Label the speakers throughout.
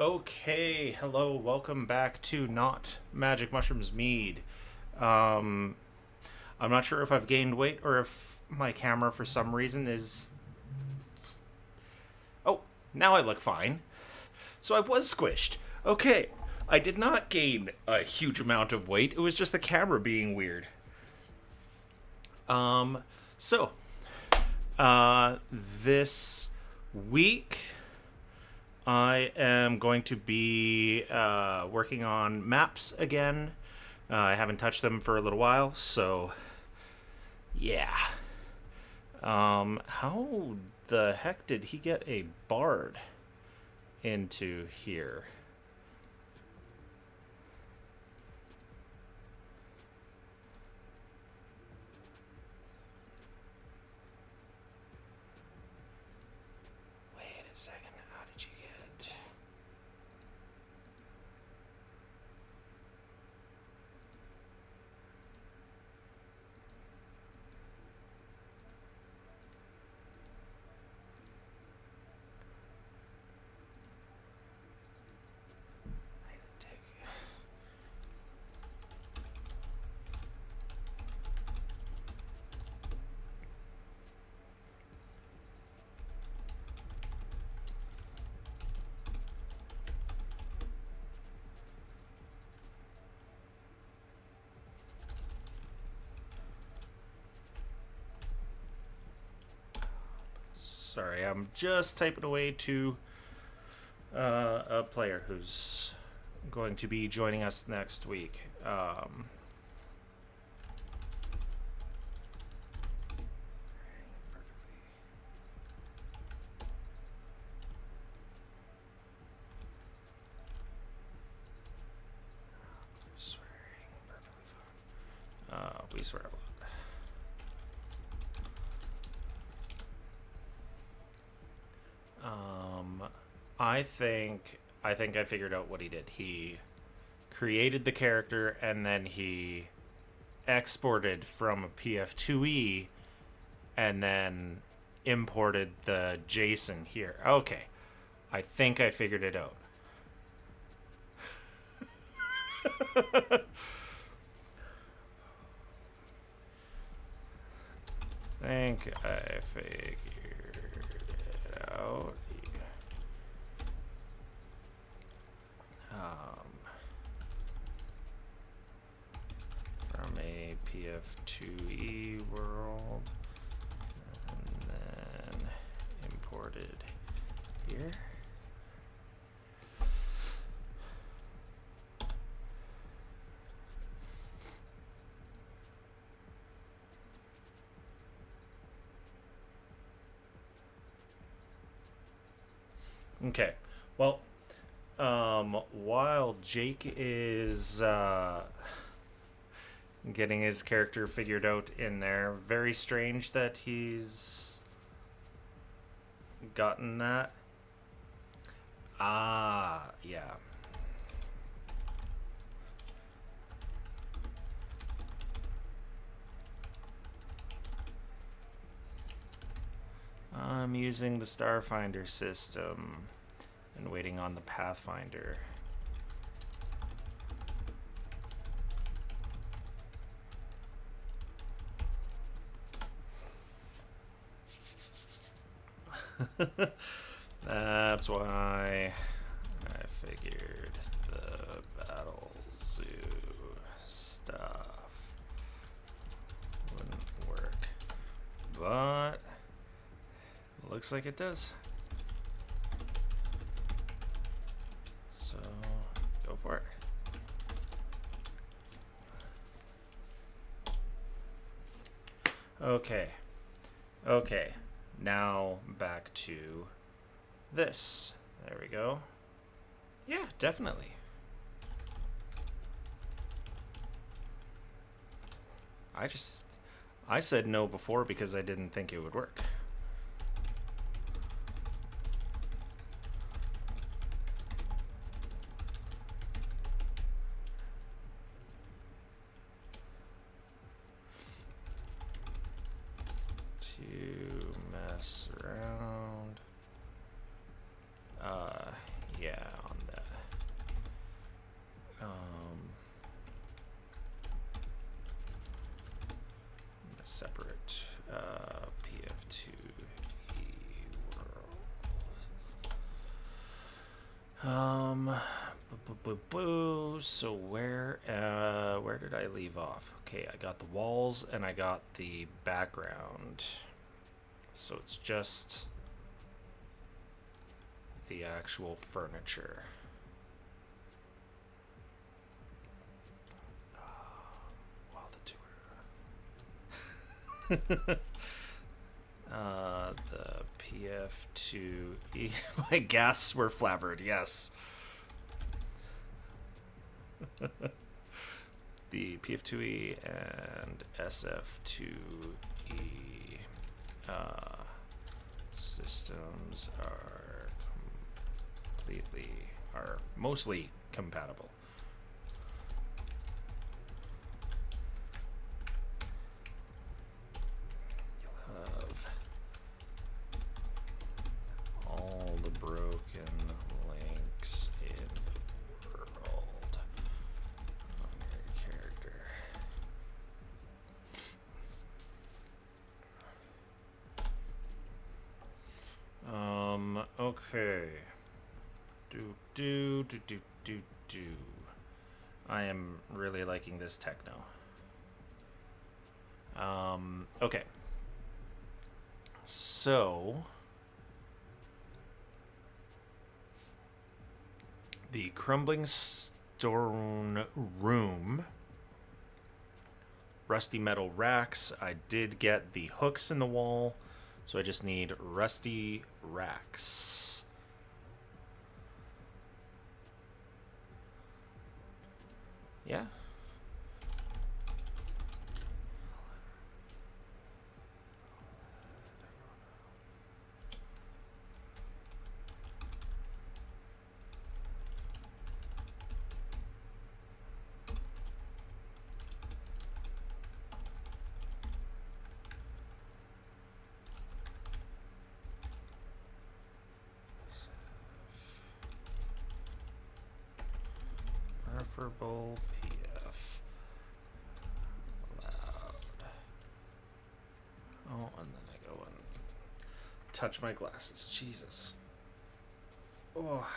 Speaker 1: Okay, hello, welcome back to Not Magic Mushrooms Mead. Um, I'm not sure if I've gained weight or if my camera for some reason is. Oh, now I look fine. So I was squished. Okay, I did not gain a huge amount of weight, it was just the camera being weird. Um, so, this week I am going to be working on maps again. I haven't touched them for a little while, so yeah. How the heck did he get a bard into here? Wait a second, how did you get... I didn't take... Sorry, I'm just typing away to a player who's going to be joining us next week. Swearing perfectly fine. We swear a lot. I think I figured out what he did. He created the character and then he exported from a PF2E and then imported the JSON here. Okay. I think I figured it out. Think I figured it out. From a PF2E world, and then imported here. Okay, well, while Jake is getting his character figured out in there, very strange that he's gotten that. Ah, yeah. I'm using the Starfinder system and waiting on the Pathfinder. That's why I figured the Battle Zoo stuff wouldn't work. But looks like it does. So go for it. Okay. Okay. Now back to this. There we go. Yeah, definitely. I said no before because I didn't think it would work. To mess around. Yeah, on that. Separate PF2E world. So where did I leave off? Okay, I got the walls and I got the background. So it's just the actual furniture. The PF2E. My gasps were flabbered, yes. The PF2E and SF2E systems are mostly compatible. All the broken links in the world on your character. Okay. Do. I am really liking this techno. Okay. So the crumbling stone room, rusty metal racks. I did get the hooks in the wall, so I just need rusty racks. Yeah. Preferable PF. Loud. Oh, and then I go and touch my glasses. Jesus. Oh.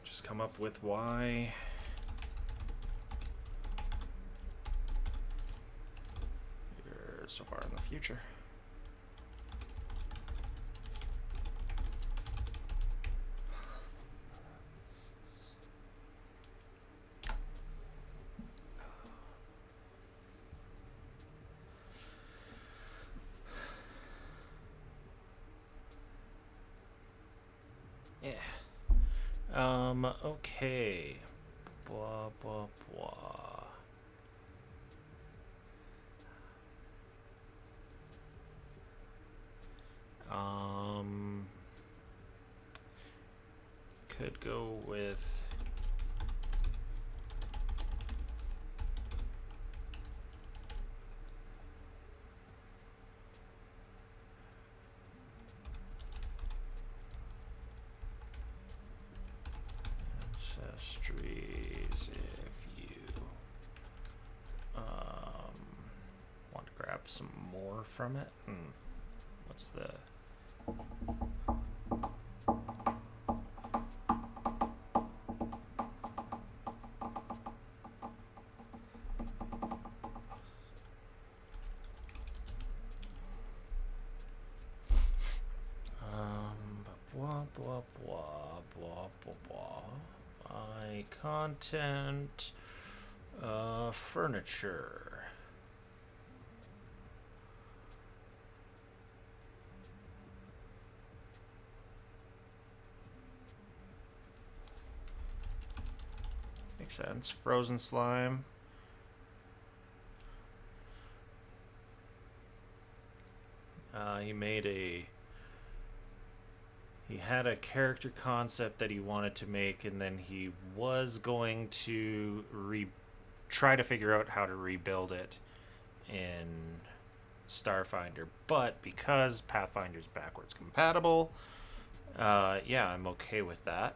Speaker 1: Just come up with why you're so far in the future. Yeah. Okay. Blah, blah, blah. Could go with ancestries if you want to grab some more from it. What's the blah blah blah blah blah blah. My content, furniture. makes sense. Frozen slime. He had a character concept that he wanted to make, and then he was going to try to figure out how to rebuild it in Starfinder. But because Pathfinder's backwards compatible, yeah, I'm okay with that.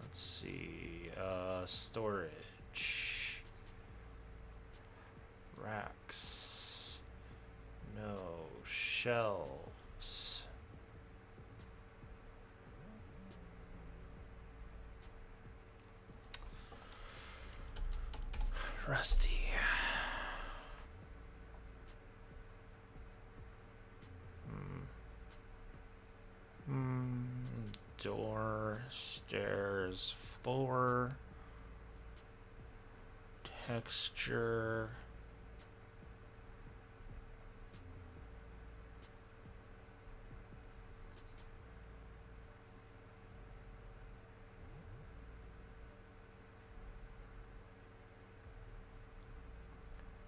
Speaker 1: Let's see. Storage. Racks. No. Shelves. Rusty. Door, stairs, floor, texture.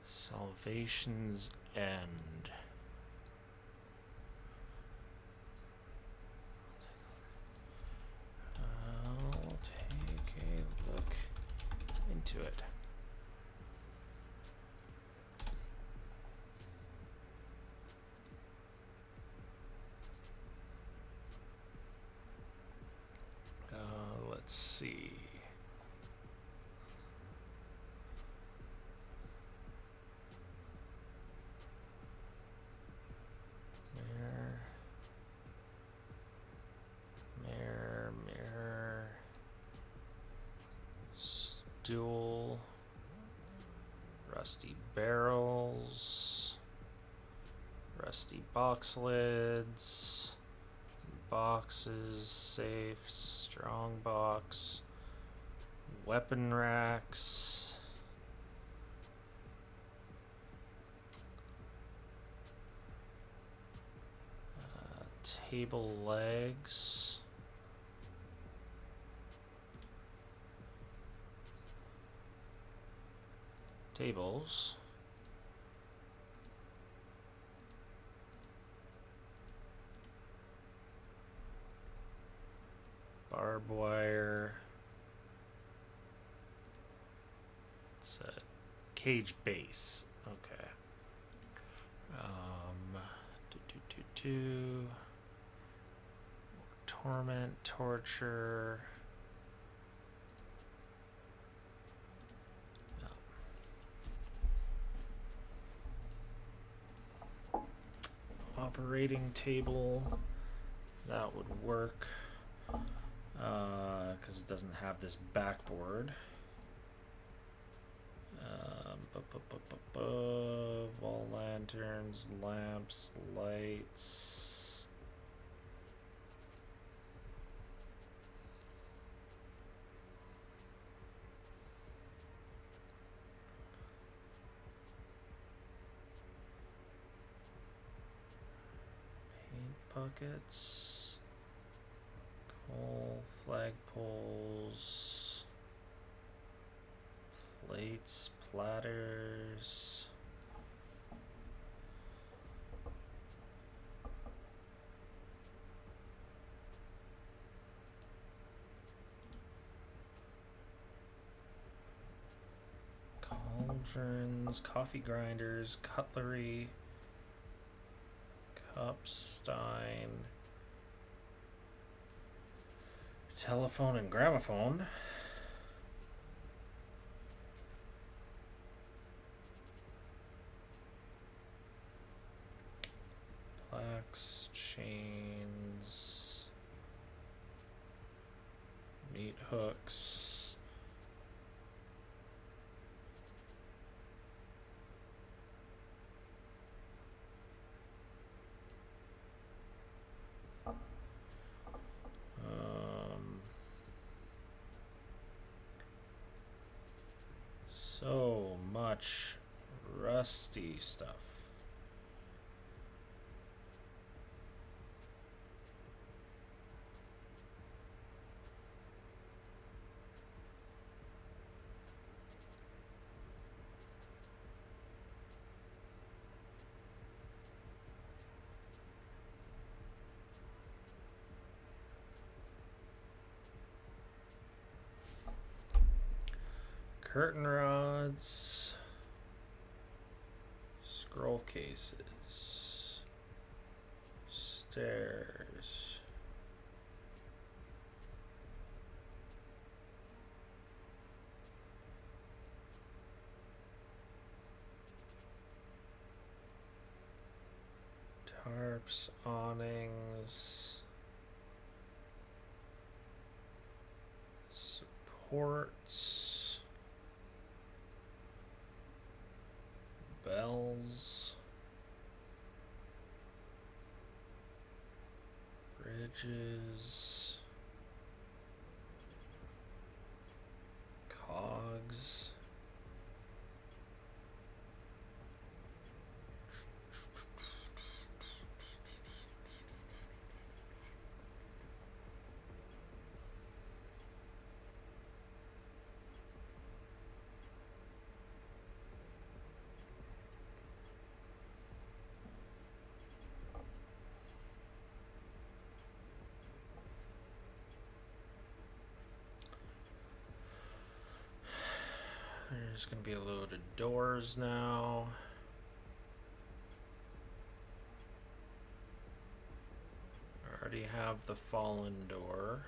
Speaker 1: Salvation's End. I'll take a look into it. Let's see. Mirror. Stool. Rusty barrels. Rusty box lids. Boxes, safes, strong box. Weapon racks. Table legs. Tables. Barbed wire. It's a cage base. Okay. Torment, torture. No. Operating table. That would work. Because it doesn't have this backboard. Wall lanterns, lamps, lights. Paint buckets. Coal, flagpoles. Plates, platters. Cauldrons, coffee grinders, cutlery, cups, stein, telephone and gramophone. Plaques, chains, meat hooks. So much Rusty stuff. Curtain rods, scroll cases, stairs, tarps, awnings, supports, bells, bridges, cogs, there's going to be a load of doors now. I already have the fallen door.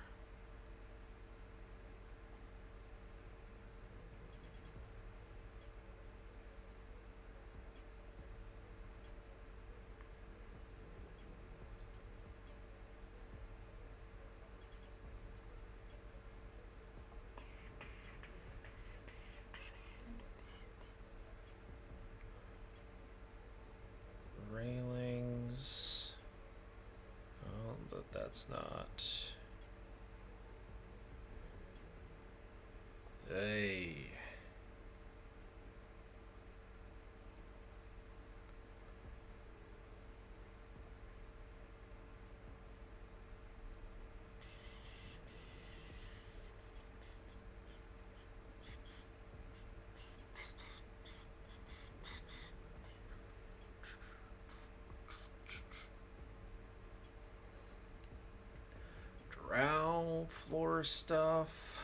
Speaker 1: Railings. Oh, but that's not. Hey. Drow floor stuff.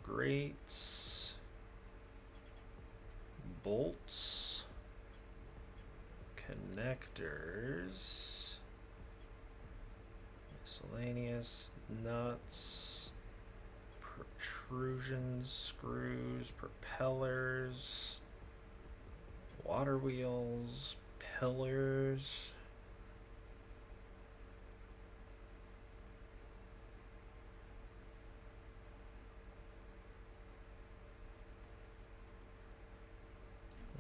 Speaker 1: Grates. Bolts. Connectors. Miscellaneous nuts. Protrusions, screws, propellers. Water wheels. Pillars.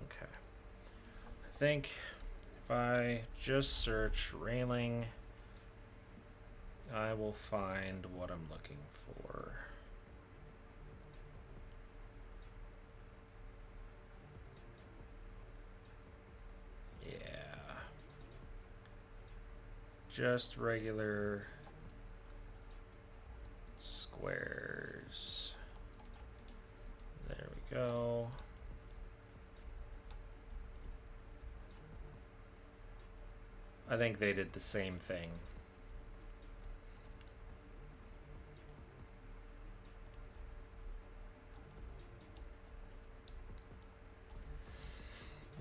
Speaker 1: Okay. I think if I just search railing, I will find what I'm looking for. Just regular squares. There we go. I think they did the same thing.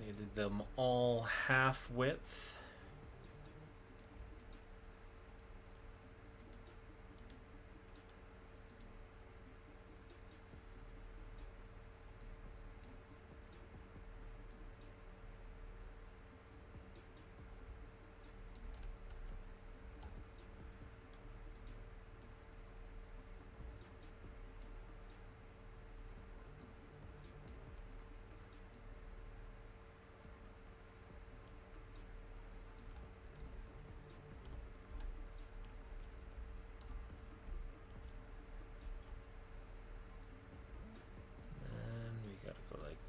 Speaker 1: They did them all half width.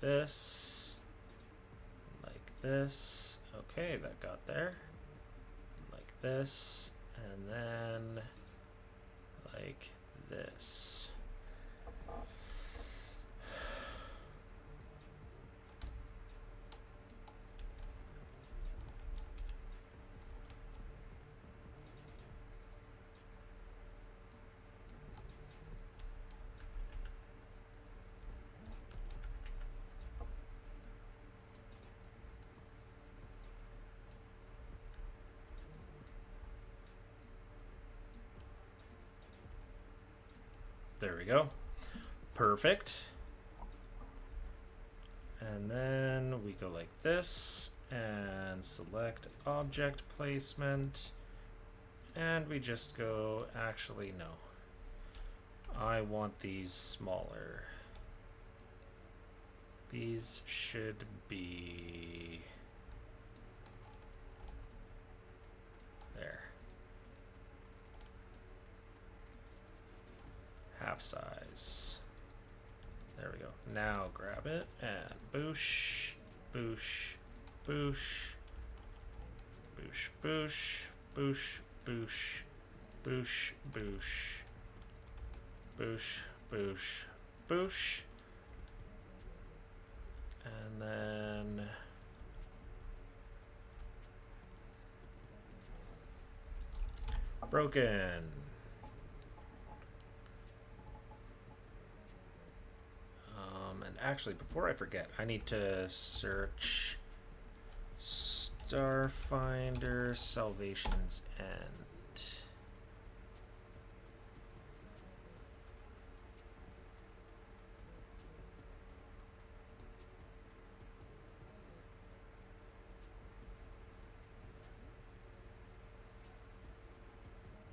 Speaker 1: this. Like this. Okay, that got there. Like this. And then like this. There we go. Perfect. And then we go like this and select object placement. And we just go, actually, no. I want these smaller. These should be there. Half size. There we go. Now grab it and boosh, boosh, boosh, boosh, boosh, boosh, boosh, boosh, boosh, boosh, boosh, boosh. And then broken. And actually, before I forget, I need to search Starfinder Salvation's End.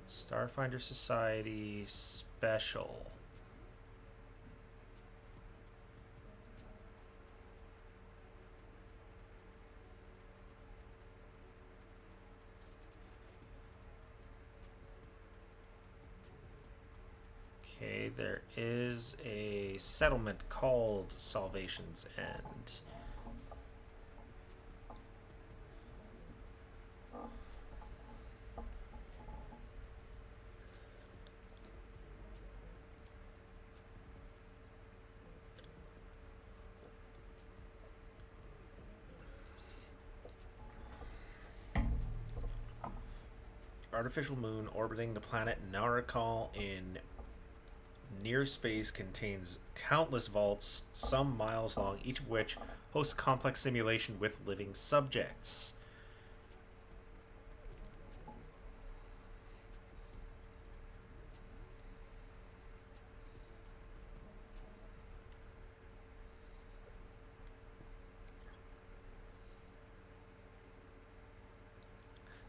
Speaker 1: Starfinder Society Special. Okay, there is a settlement called Salvation's End. Artificial moon orbiting the planet Narikal in near space contains countless vaults, some miles long, each of which hosts a complex simulation with living subjects.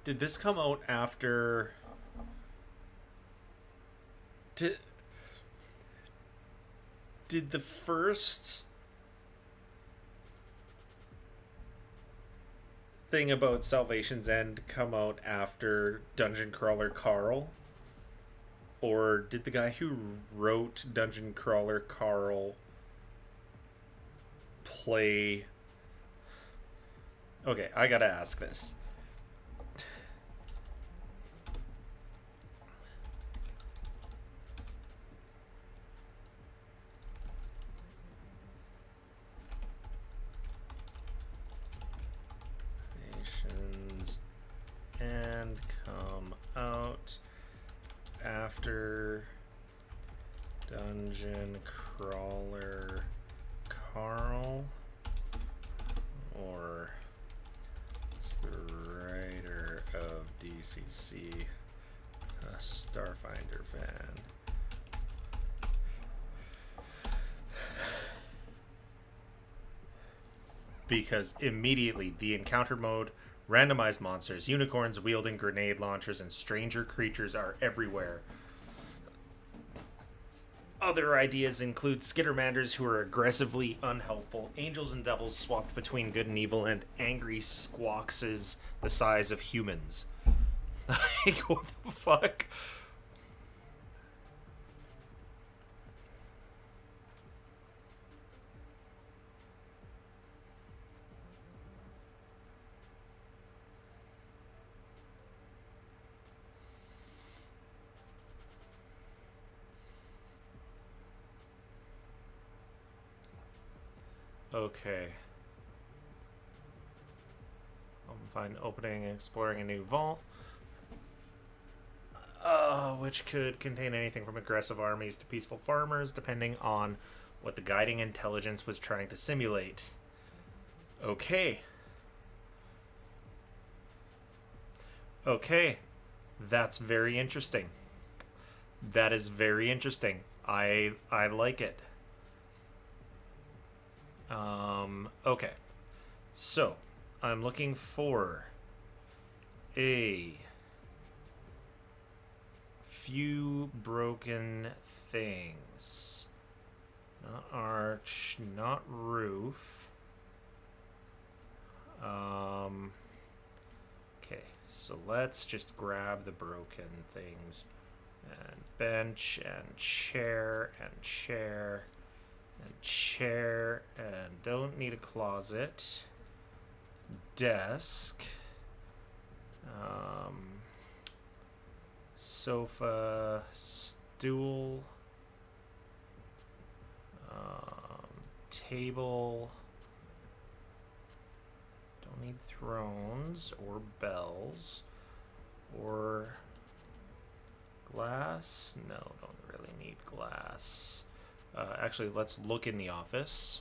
Speaker 1: Did this come out after... Did the first thing about Salvation's End come out after Dungeon Crawler Carl? Or did the guy who wrote Dungeon Crawler Carl play... Okay, I gotta ask this. And come out after Dungeon Crawler Carl, or is the writer of DCC a Starfinder fan? Because immediately the encounter mode, randomized monsters, unicorns wielding grenade launchers, and stranger creatures are everywhere. Other ideas include skittermanders who are aggressively unhelpful, angels and devils swapped between good and evil, and angry squawkses the size of humans. Like, what the fuck? Okay. Find opening and exploring a new vault. Which could contain anything from aggressive armies to peaceful farmers, depending on what the guiding intelligence was trying to simulate. Okay. Okay. That's very interesting. That is very interesting. I like it. Okay. So, I'm looking for a few broken things. Not arch, not roof. Okay, so let's just grab the broken things. And bench, and chair, and chair, and chair, and don't need a closet. Desk. Sofa, stool, table. Don't need thrones or bells or glass. No, don't really need glass. Actually, let's look in the office.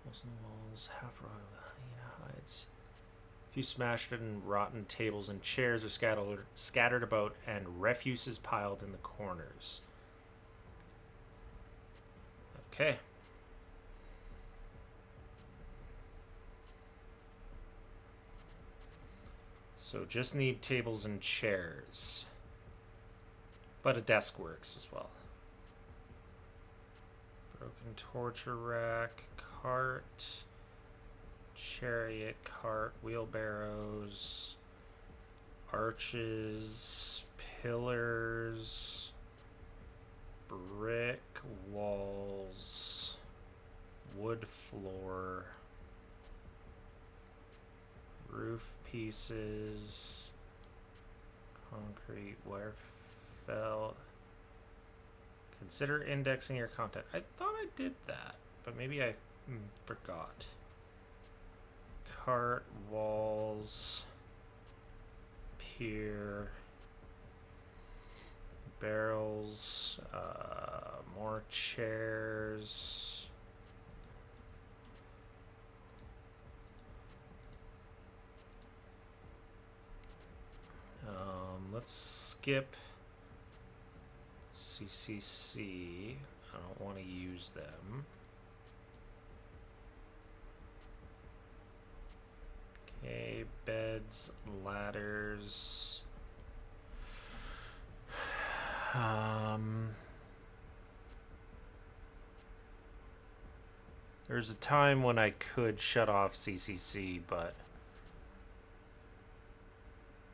Speaker 1: Walls and walls, half rotted hyena hides. A few smashed and rotten tables and chairs are scattered about, and refuse is piled in the corners. Okay. So just need tables and chairs. But a desk works as well. Broken torture rack, cart, chariot, cart, wheelbarrows, arches, pillars, brick walls, wood floor, roof pieces, concrete, wire felt. Consider indexing your content. I thought I did that, but maybe I forgot. Cart, walls, pier, barrels, more chairs. Let's skip CCC. I don't want to use them. Okay, beds, ladders. There's a time when I could shut off CCC, but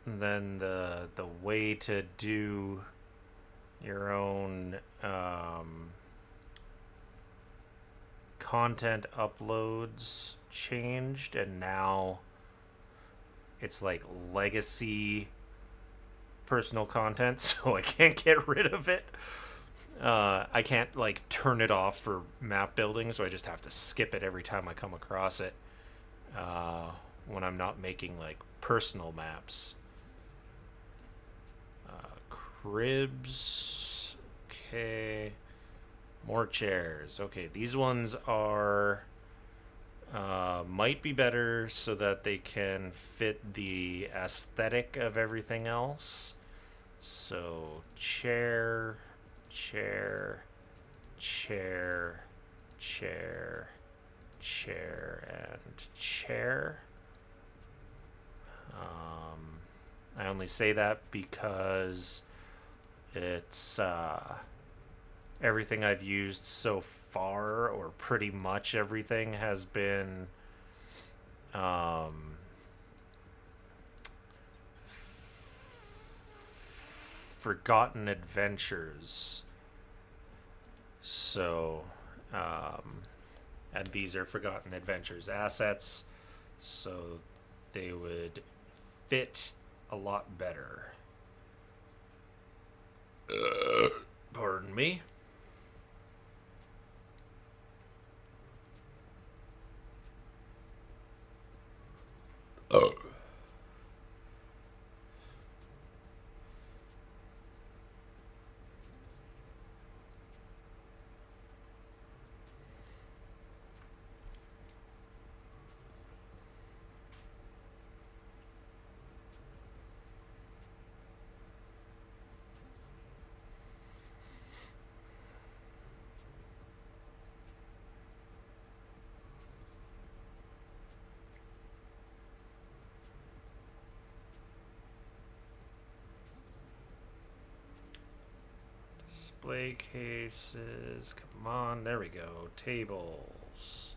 Speaker 1: then the way to do your own content uploads changed, and now it's like legacy personal content, so I can't get rid of it. I can't like turn it off for map building, so I just have to skip it every time I come across it when I'm not making like personal maps. Cribs. Okay. More chairs. Okay, these ones are might be better so that they can fit the aesthetic of everything else. So chair, chair, chair, chair, chair, and chair. I only say that because it's everything I've used so far, or pretty much everything, has been Forgotten Adventures. So, and these are Forgotten Adventures assets, so they would fit a lot better. Pardon me. Display cases. Come on. There we go. Tables.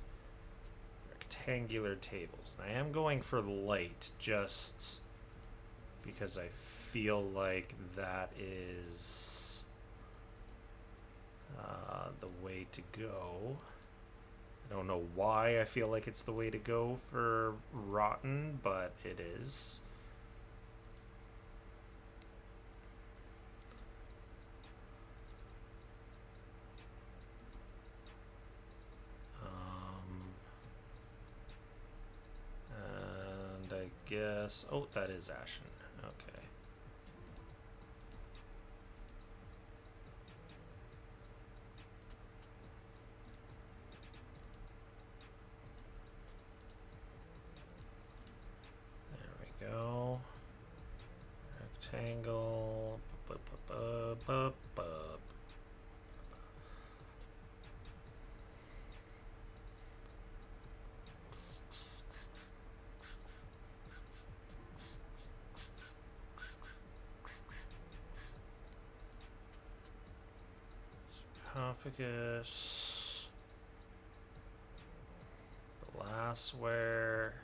Speaker 1: Rectangular tables. I am going for light just because I feel like that is the way to go. I don't know why I feel like it's the way to go for rotten, but it is. And I guess... Oh, that is Ashen. Okay. Go. Rectangle. Sarcophagus. Glassware.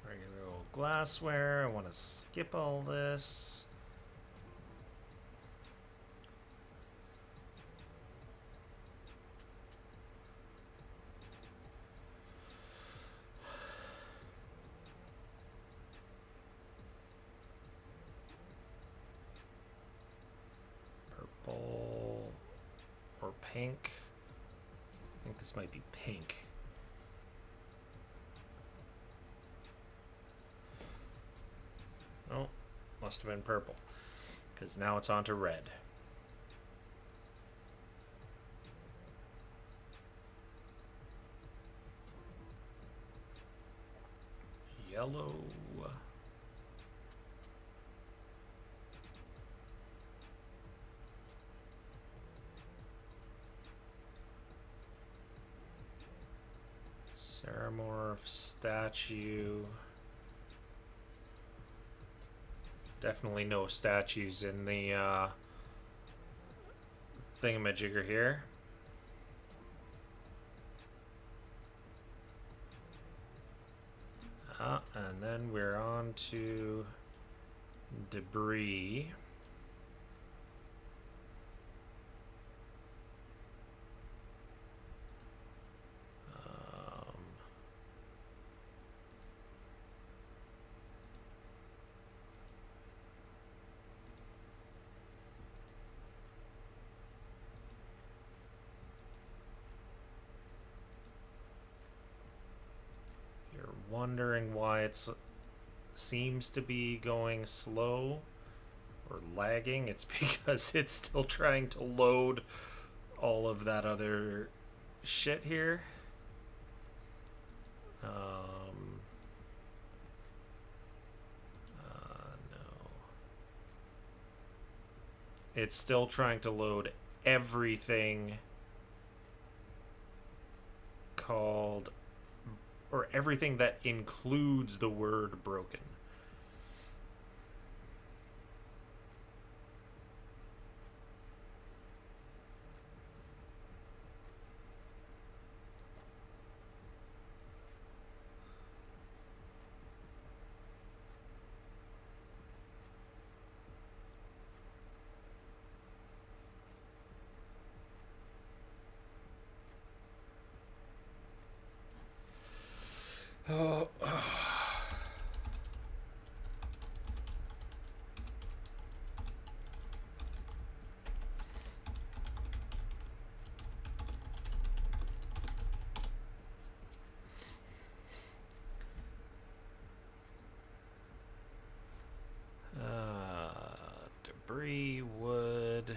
Speaker 1: Regular old glassware. I want to skip all this. Purple or pink. I think this might be pink. Oh, must have been purple, because now it's on to red. Yellow. Ceramorph, statue. Definitely no statues in the thingamajigger here. And then we're on to debris. Wondering why it seems to be going slow or lagging. It's because it's still trying to load all of that other shit here. No. It's still trying to load everything called, or everything that includes the word broken. Oh. Debris, wood.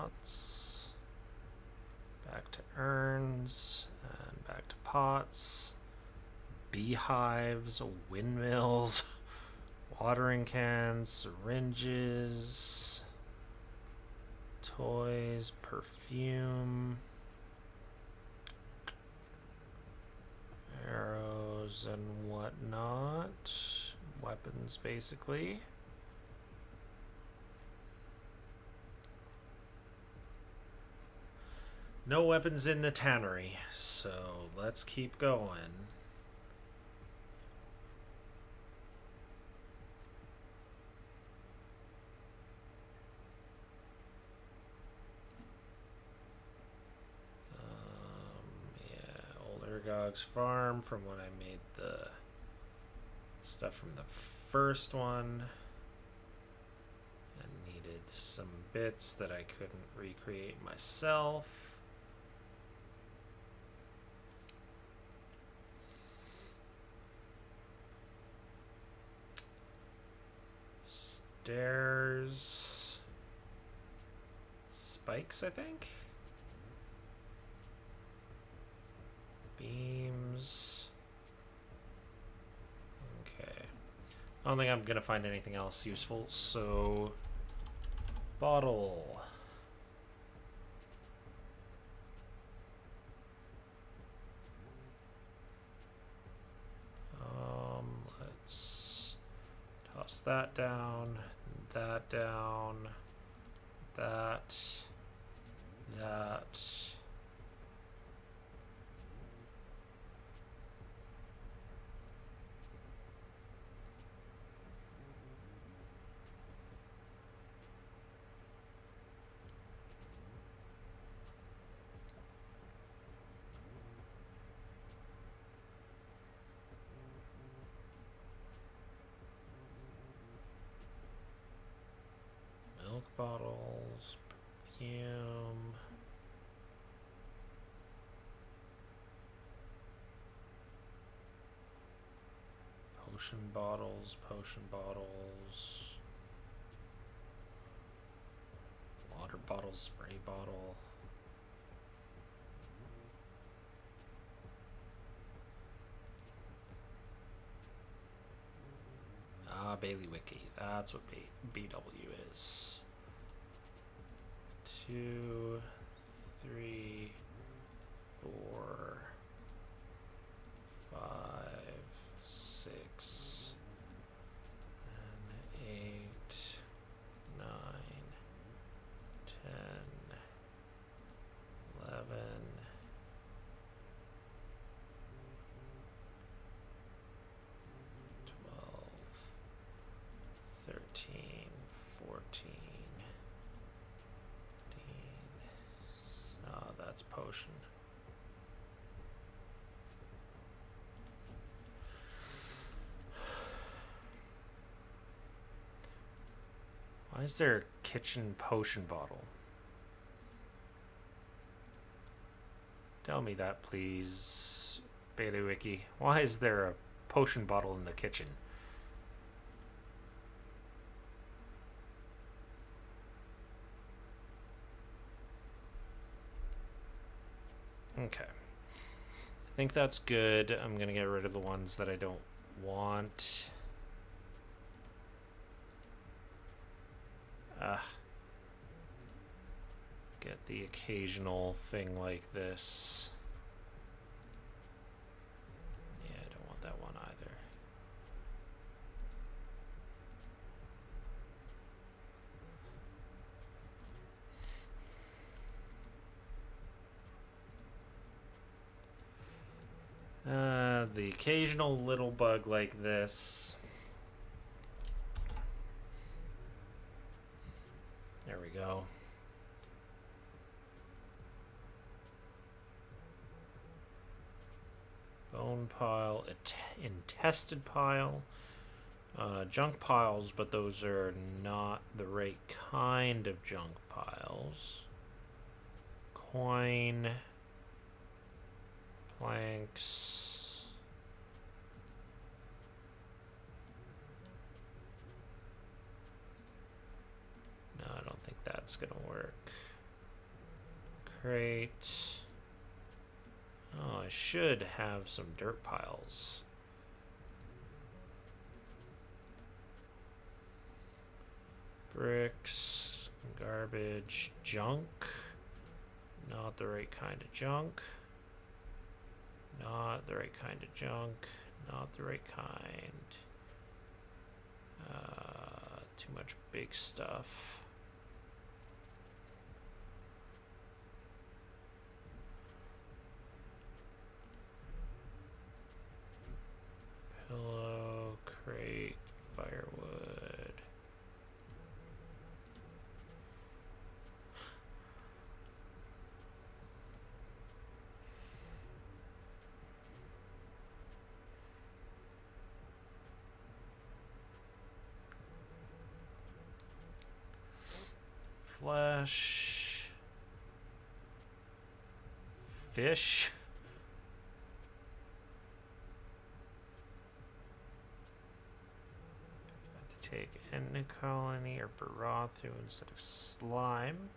Speaker 1: pots. Back to urns. And back to pots. Beehives, windmills, watering cans, syringes, toys, perfume, arrows and whatnot, weapons basically. No weapons in the tannery, so let's keep going. Gog's farm from when I made the stuff from the first one and needed some bits that I couldn't recreate myself. Stairs, spikes, I think. Beams. Okay. I don't think I'm gonna find anything else useful, so bottle. Let's toss that down, that down, that. Milk bottles, perfume. Potion bottles, water bottle, spray bottle. Ah, Bailiwiki. That's what BW is. 2, 3, 4, 5, 6, and 8, 9, 10, 11, 12, 13, 14, 15. Oh, that's potion. Why is there a kitchen potion bottle? Tell me that, please, Bailiwiki. Why is there a potion bottle in the kitchen? Okay. I think that's good. I'm going to get rid of the ones that I don't want. Get the occasional thing like this. Yeah, I don't want that one either. The occasional little bug like this. There we go. Bone pile, intested pile, junk piles, but those are not the right kind of junk piles. Coin, planks. No, I don't think that's gonna work. crate. Oh, I should have some dirt piles. Bricks, garbage, junk. Not the right kind of junk. Not the right kind of junk. Not the right kind. Too much big stuff. Pillow, crate, firewood. Flesh. Fish. Take end colony or Barathu instead of slime.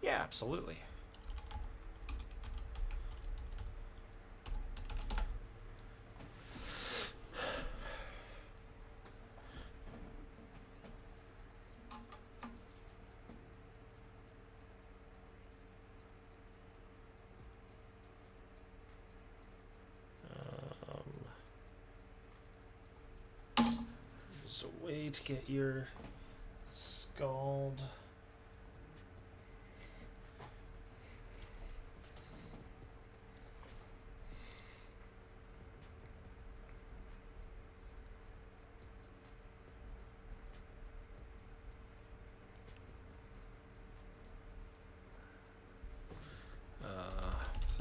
Speaker 1: Yeah, absolutely. There's a way to get your scald.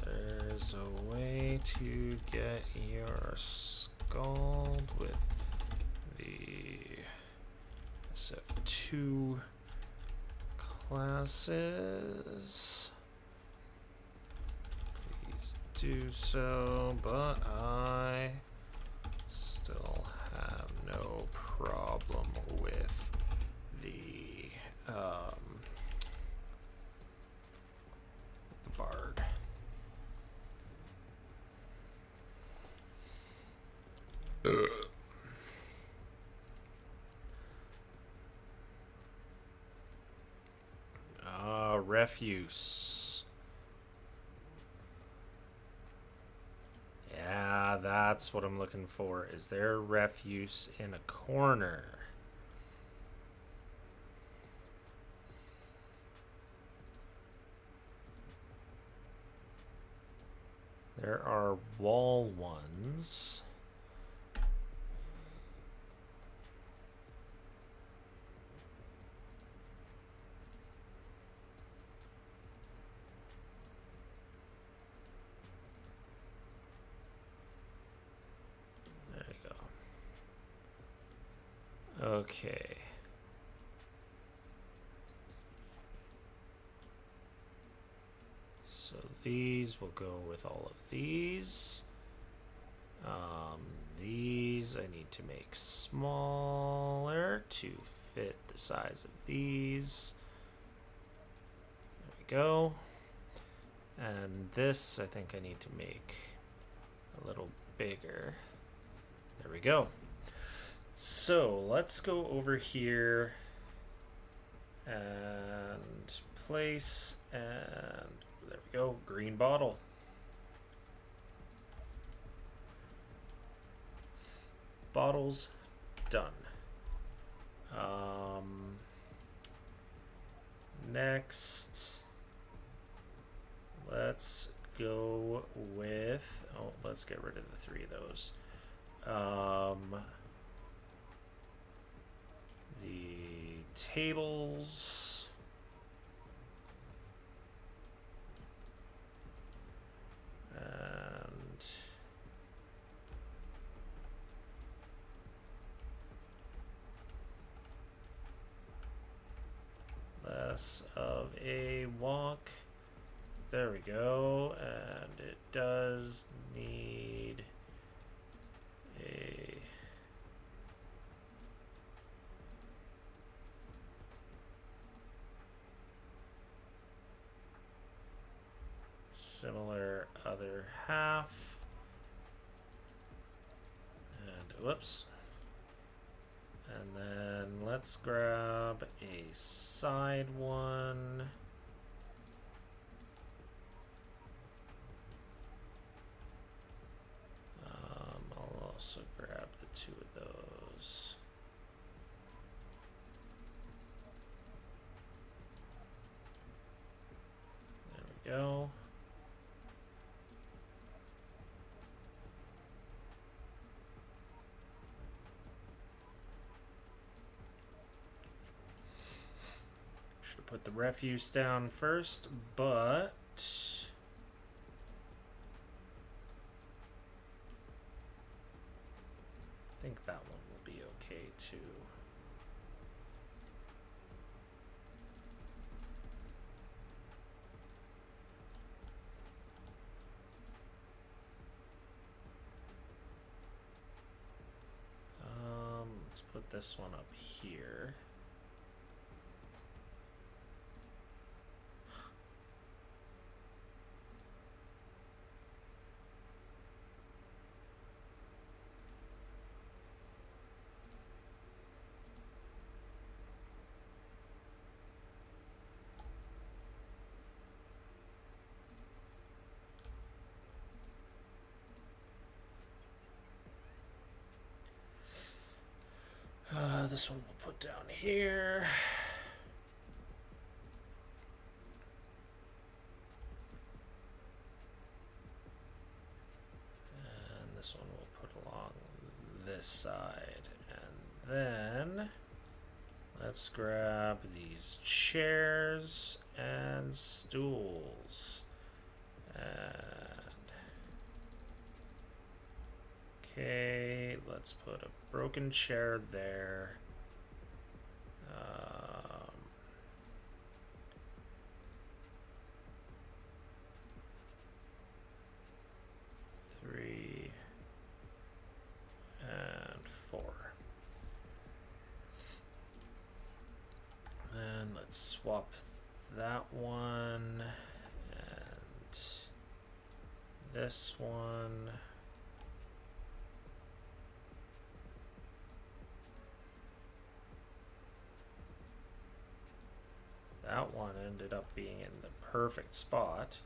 Speaker 1: There's a way to get your scald with the SF2 classes. Please do so, but I still have no problem with the bard. Refuse. Yeah, that's what I'm looking for. Is there refuse in a corner? There are wall ones. Okay. So these will go with all of these. These I need to make smaller to fit the size of these. There we go. And this I think I need to make a little bigger. There we go. So let's go over here and place, and there we go, green bottle. Bottles done. Next, let's go with, oh, let's get rid of the 3 of those. The tables. And less of a walk. There we go. And it does need a Similar other half. And whoops. And then let's grab a side one. I'll also grab the two of those. There we go. Should have put the refuse down first, but I think that one will be okay too. Let's put this one up here. This one we'll put down here. And this one we'll put along this side. And then let's grab these chairs and stools. Okay, let's put a broken chair there. 3 and 4. Then let's swap that one and this one. That one ended up being in the perfect spot.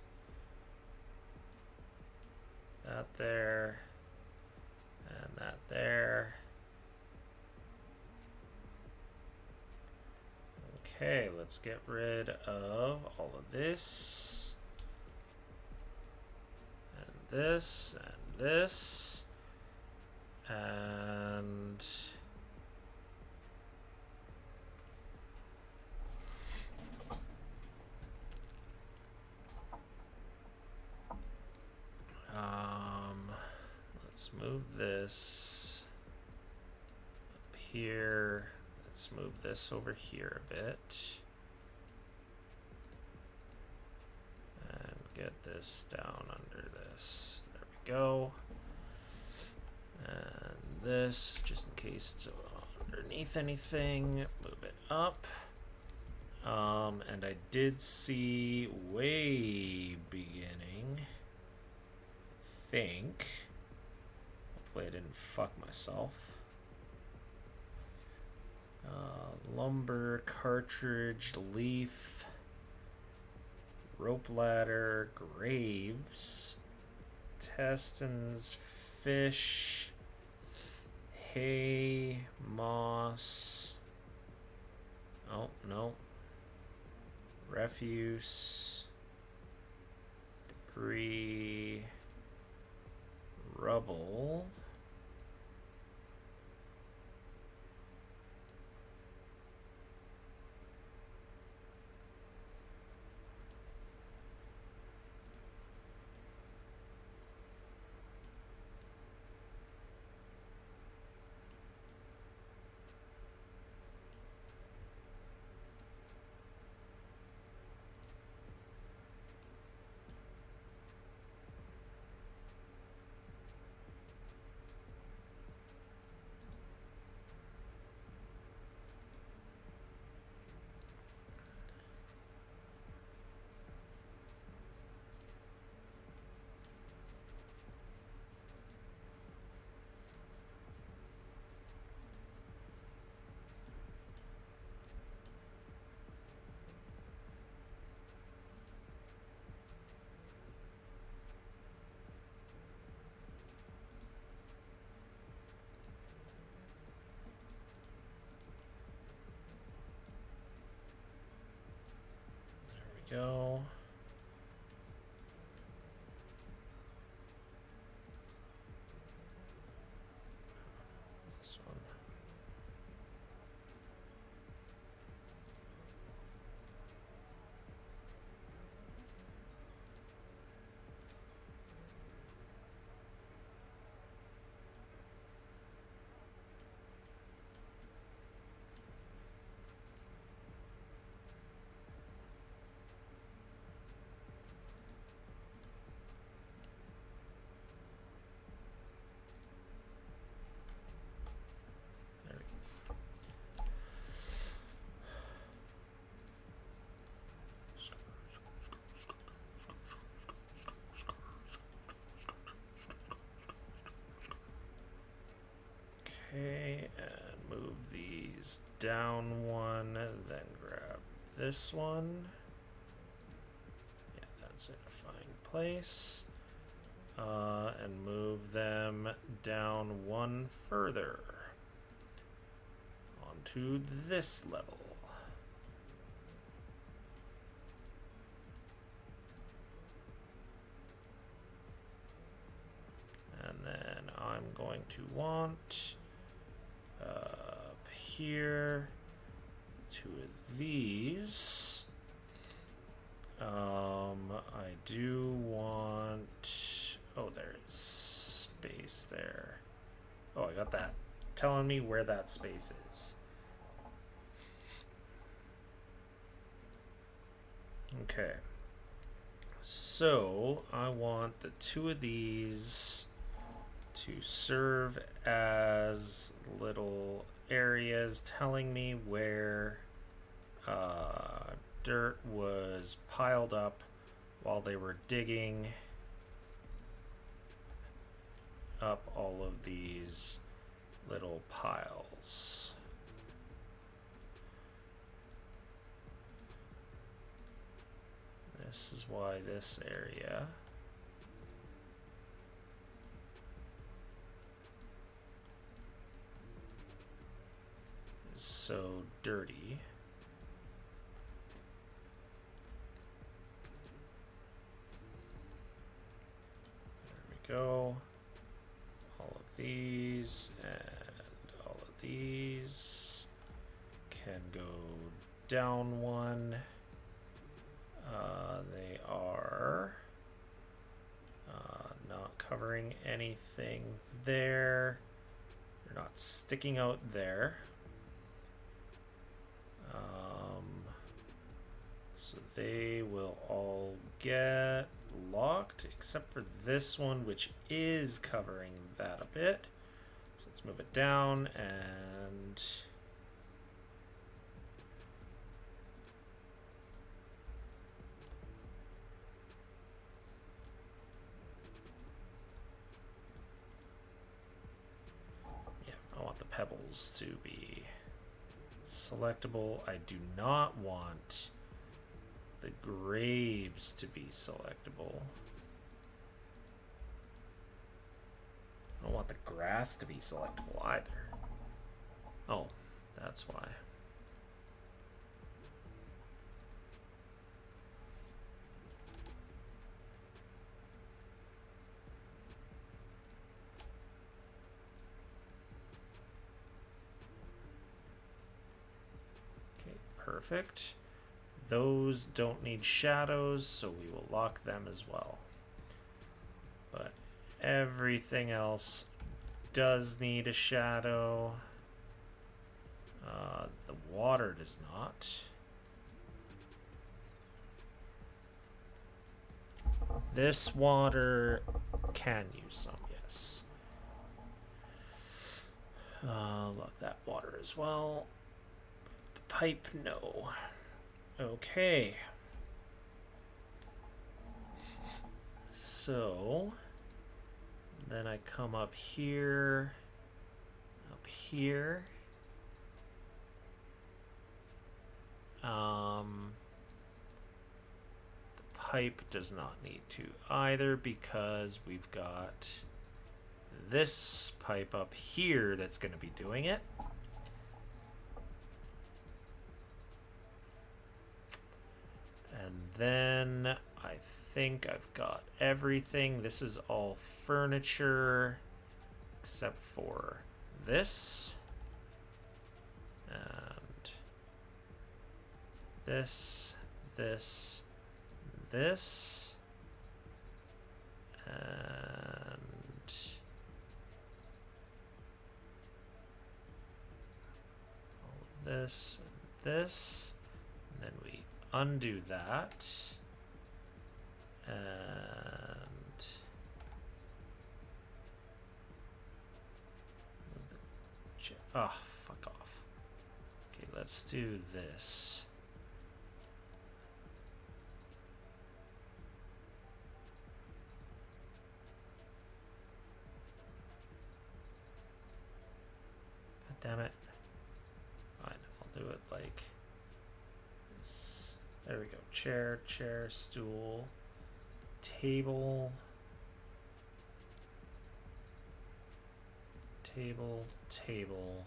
Speaker 1: That there, and that there. Okay, let's get rid of all of this, and this, and this, and let's move this up here. Let's move this over here a bit. And get this down under this. There we go. And this, just in case it's underneath anything, move it up. And I did see way beginning, think, hopefully I didn't fuck myself. Lumber, cartridge, leaf, rope ladder, graves, intestines, fish, hay, moss. Oh, no. Refuse, debris, rubble. Okay, and move these down one, then grab this one. Yeah, that's in a fine place. And move them down one further onto this level. And then I'm going to want up here 2 of these. I do want, oh, there's space there. Oh, I got that telling me where that space is. Okay. So I want the 2 of these to serve as little areas telling me where dirt was piled up while they were digging up all of these little piles. This is why this area is so dirty. There we go. All of these and all of these can go down one. They are not covering anything there. They're not sticking out there. So they will all get locked, except for this one, which is covering that a bit. So let's move it down and... I want the pebbles to be selectable. I do not want the graves to be selectable. I don't want the grass to be selectable either. Oh, that's why. Perfect. Those don't need shadows, so we will lock them as well. But everything else does need a shadow. The water does not. This water can use some, yes. Lock that water as well. Pipe, no. Okay. So then I come up here, the pipe does not need to either because we've got this pipe up here that's going to be doing it. And then I think I've got everything. This is all furniture except for this and this, and all of this and this, and then we undo that, and oh, fuck off. Okay, let's do this. Damn it. Fine, I'll do it like this. There we go. Chair, chair, stool, table, table, table.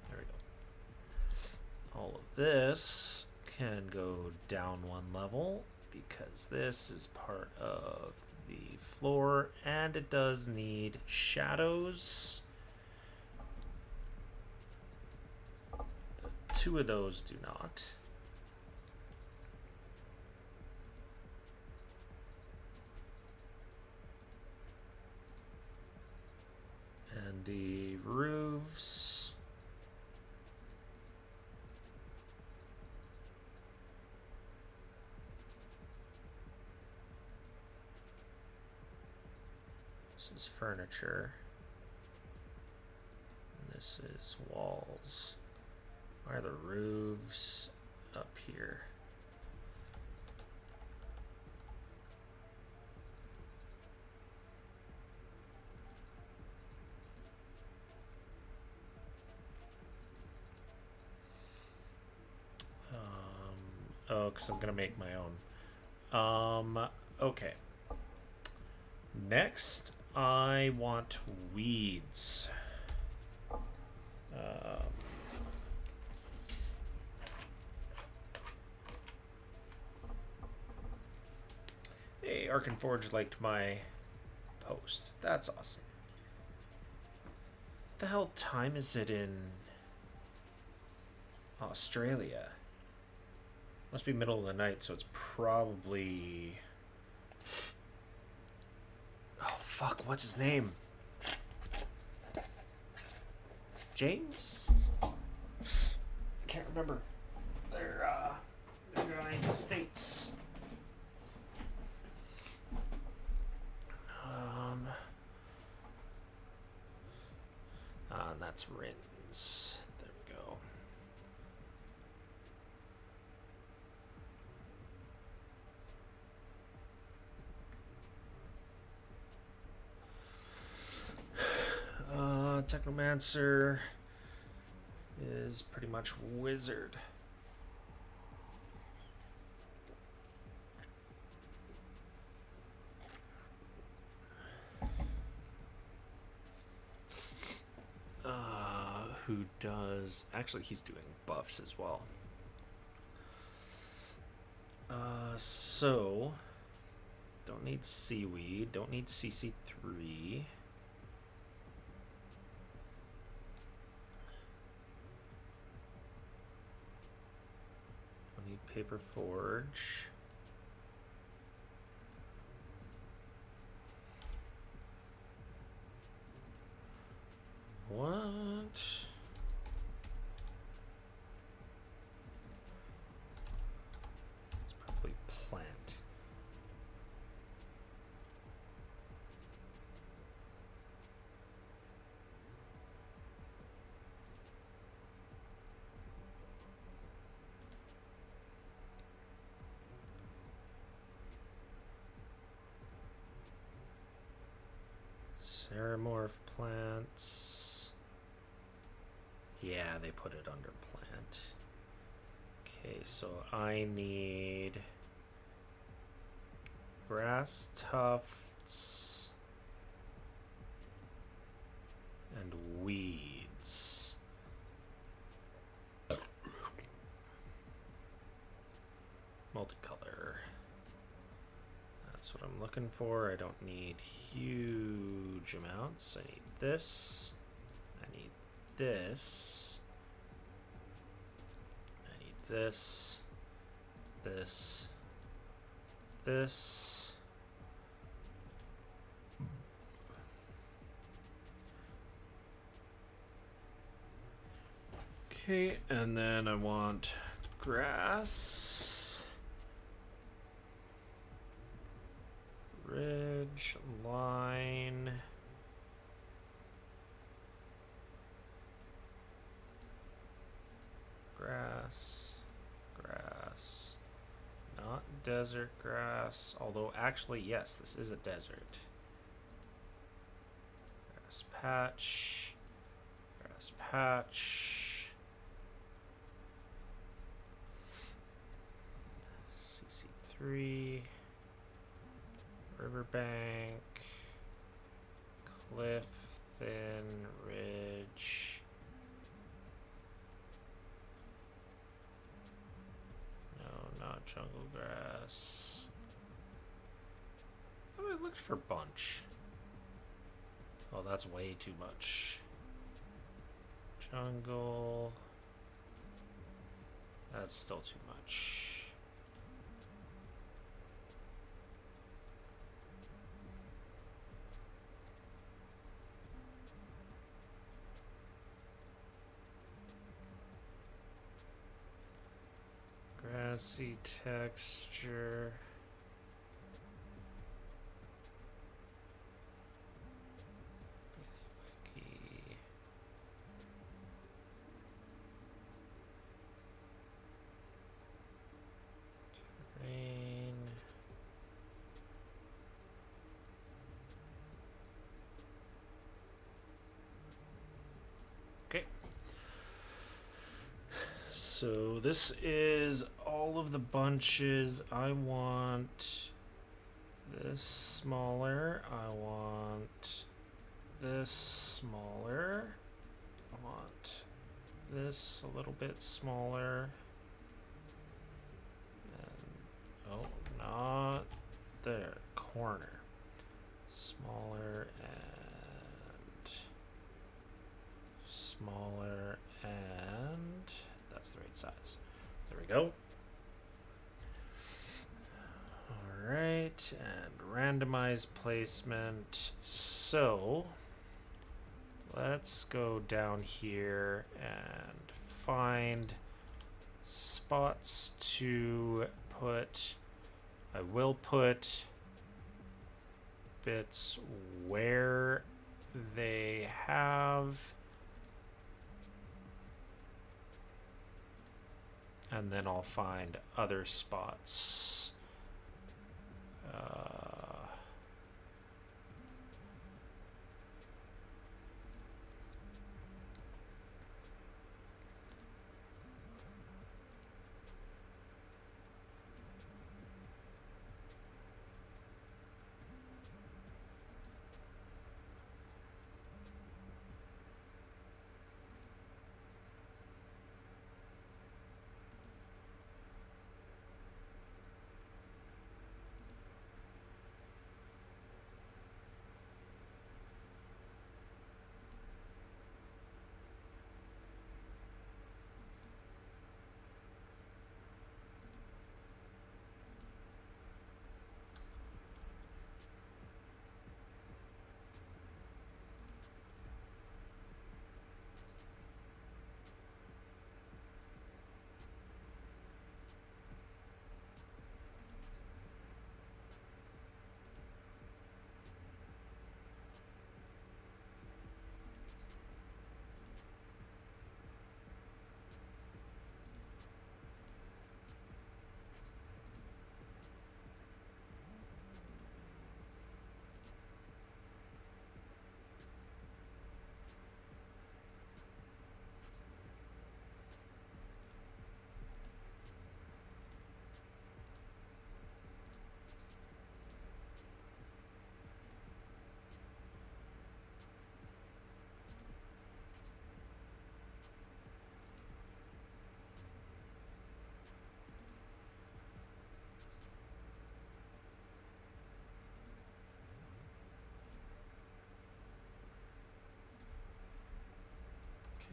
Speaker 1: There we go. All of this can go down one level because this is part of the floor and it does need shadows. Two of those do not. And the roofs. This is furniture. And this is walls. Why are the roofs up here? Oh, because I'm gonna make my own. Okay. Next, I want weeds. Hey, Arkenforge liked my post. That's awesome. What the hell time is it in Australia? Must be middle of the night, so it's probably... Oh, fuck, what's his name? James? Can't remember. They're United States. That's Rins. There we go. Technomancer is pretty much wizard. Who does... Actually, he's doing buffs as well. So... Don't need seaweed. Don't need CC3. Don't need paper forge. What? It's probably plant. Ceramorph plants. Yeah, they put it under plant. Okay, so I need grass tufts and weeds. Multicolor. That's what I'm looking for. I don't need huge amounts. I need this. I need this. I need this. This. This. Okay, and then I want grass. Ridge, line. Grass, grass. Not desert grass, although actually, yes, this is a desert. Grass patch. Grass patch. CC3. Riverbank. Cliff. Thin. Ridge. No, not jungle grass. I looked for bunch. Oh, that's way too much. Jungle. That's still too much. Grassy texture. Terrain. Okay. So this is all of the bunches. I want this smaller. I want this smaller. I want this a little bit smaller. And, oh, not there. Corner. Smaller and smaller, and that's the right size. There we go. All right, and randomize placement. So let's go down here and find spots to put. I will put bits where they have, and then I'll find other spots.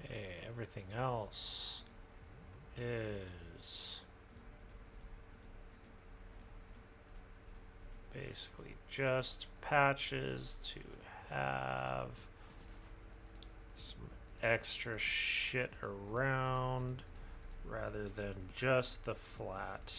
Speaker 1: Okay, everything else is basically just patches to have some extra shit around rather than just the flat.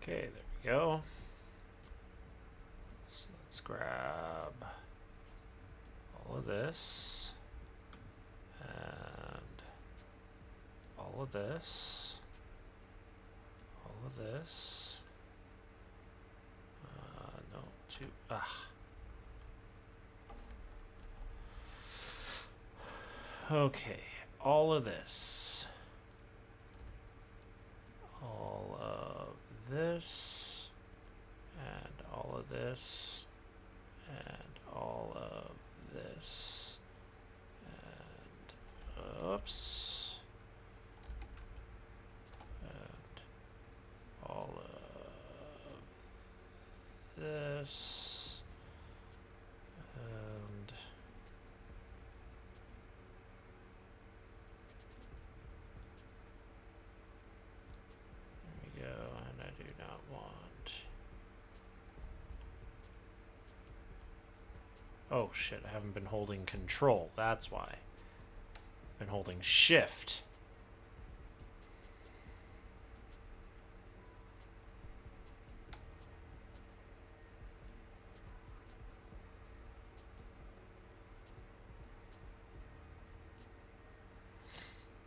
Speaker 1: Okay, there we go. So let's grab all of this and all of this, all of this. No, two. Okay, all of this. All of this. And all of this. And all of this. And oops. And all of this. And there we go. And I do not want. Oh shit, I haven't been holding control. That's why. I've been holding shift.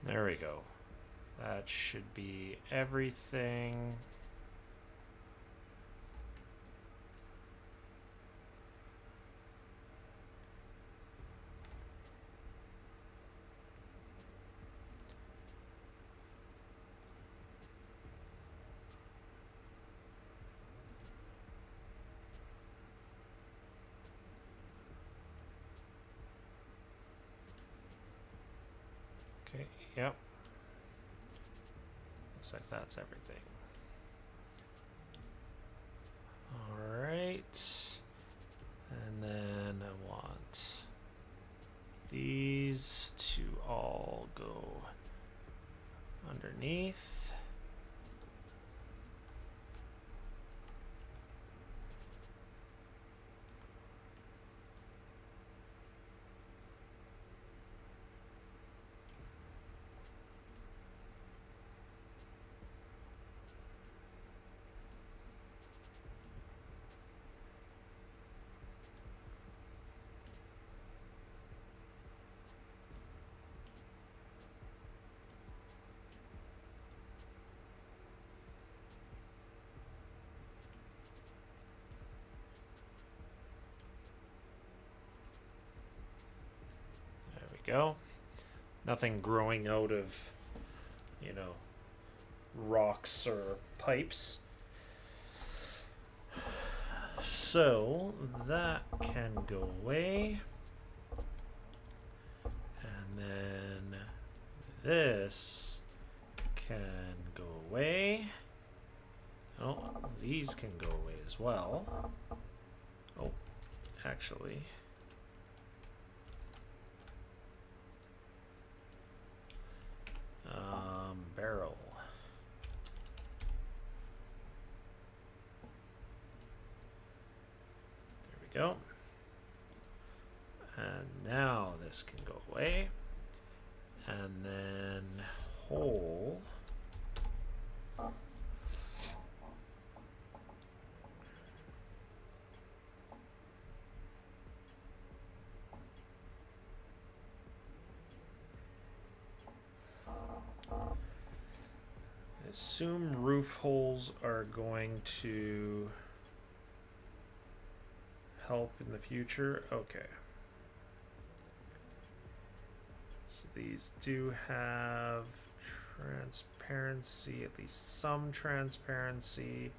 Speaker 1: There we go. That should be everything. Okay, yep. Looks like that's everything. All right. And then I want these to all go underneath. Go. Nothing growing out of, you know, rocks or pipes. So that can go away. And then this can go away. Oh, these can go away as well. Oh, actually. Barrel. There we go. And now this can go away. And then hole. Assume roof holes are going to help in the future. Okay. So these do have transparency, at least some transparency.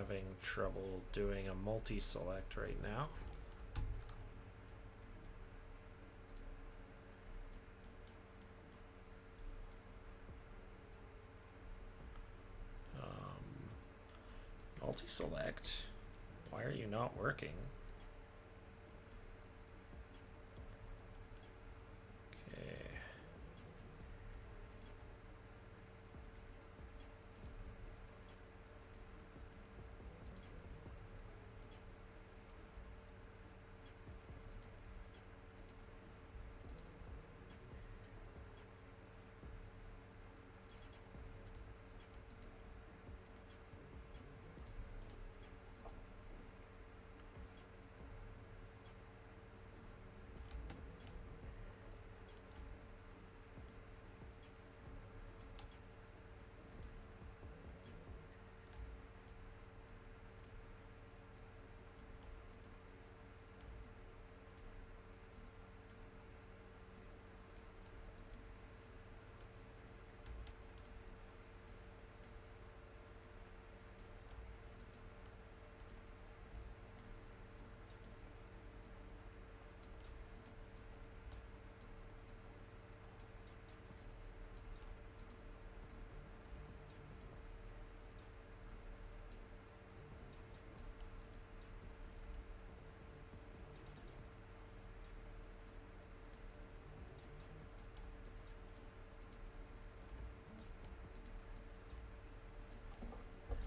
Speaker 1: having trouble doing a multi-select right now. Multi-select. Why are you not working? Okay.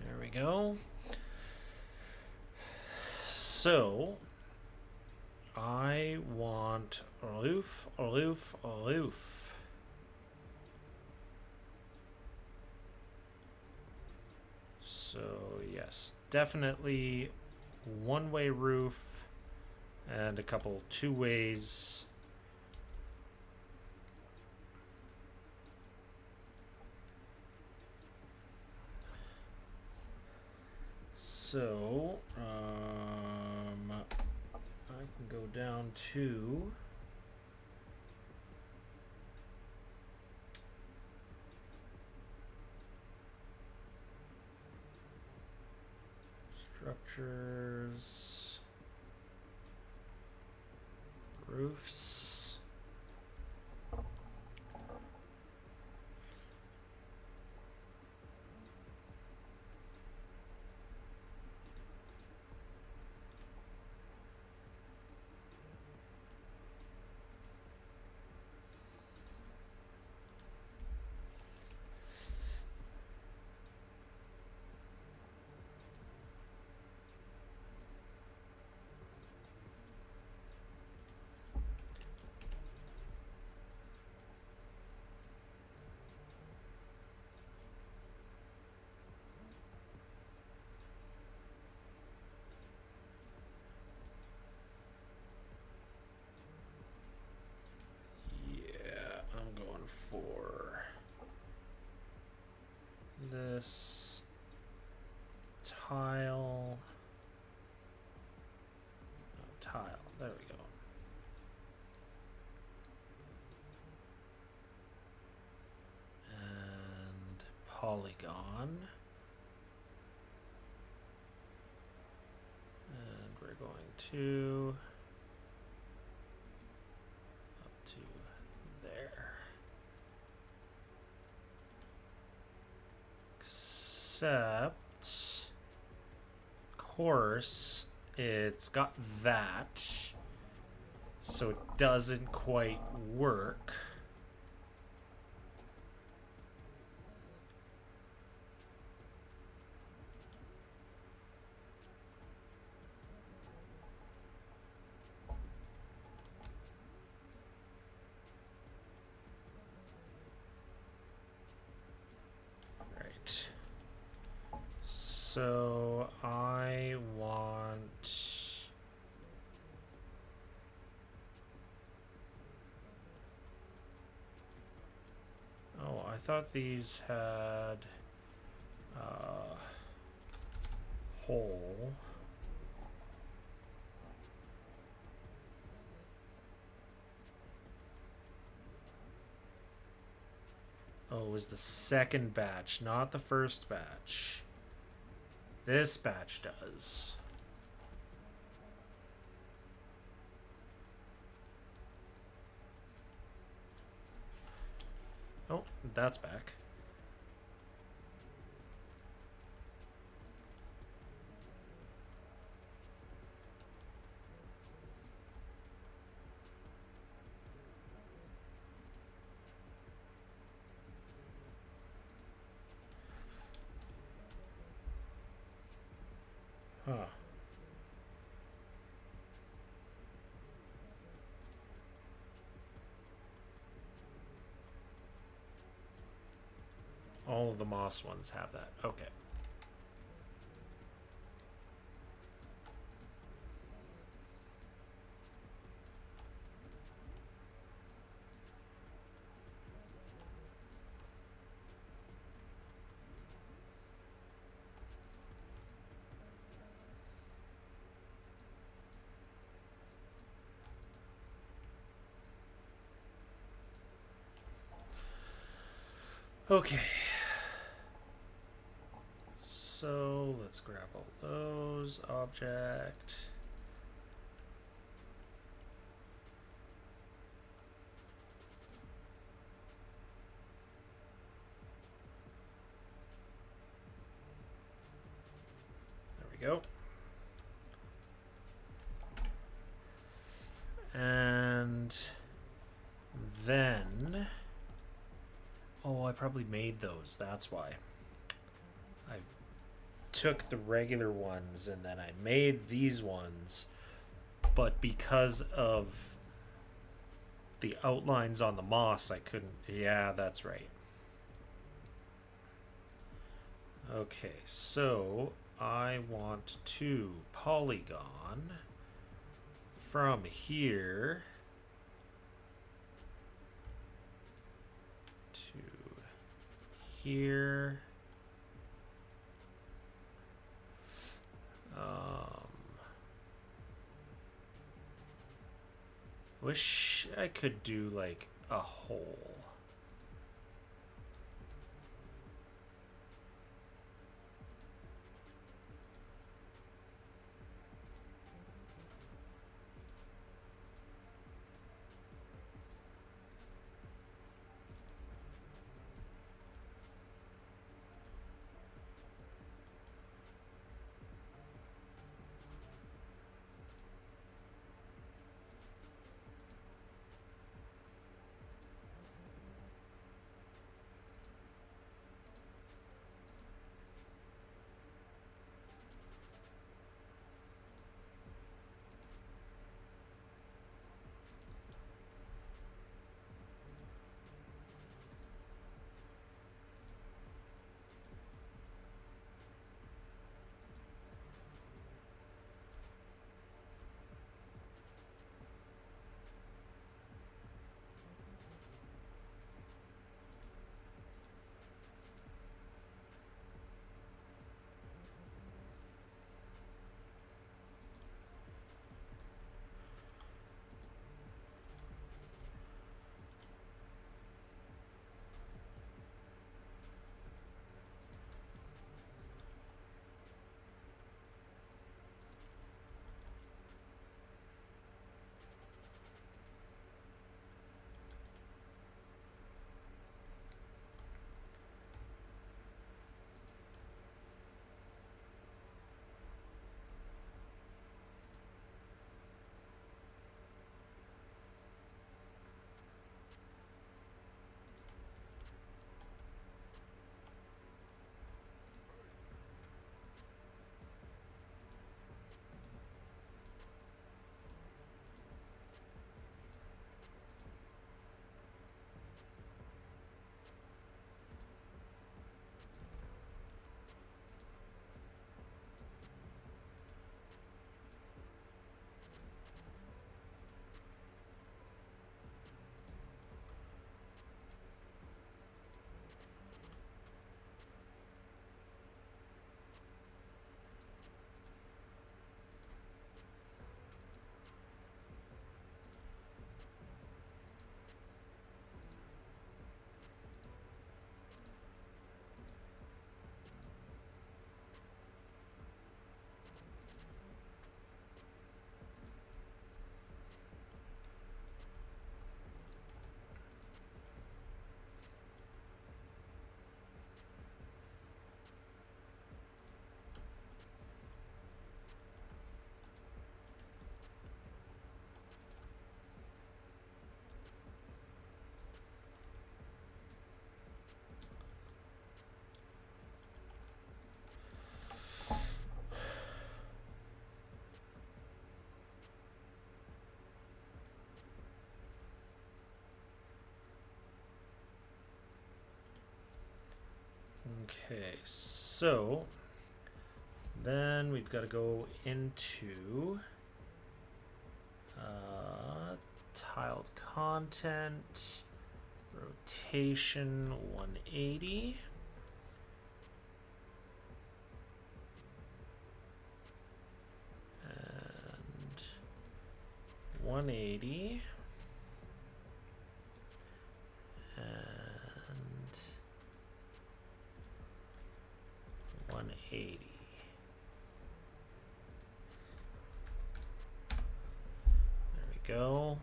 Speaker 1: There we go. So I want aloof, aloof, aloof. So yes, definitely one-way roof and a couple two ways. So I can go down to structures, roofs. For this tile, there we go. And polygon, and we're going to up to there. Except, of course, it's got that, so it doesn't quite work. So I want I thought these had hole. Oh, it was the second batch, not the first batch. This batch does. Oh, that's back. Huh. All of the moss ones have that. Okay. Okay. So let's grab all those. Object. There we go. And then... Oh, I probably made those. That's why. I took the regular ones and then I made these ones. But because of the outlines on the moss, I couldn't... Yeah, that's right. Okay, so I want to polygon from here to here. Wish I could do like a hole. Okay, so then we've got to go into tiled content, rotation 180. And 180. And 180. There we go.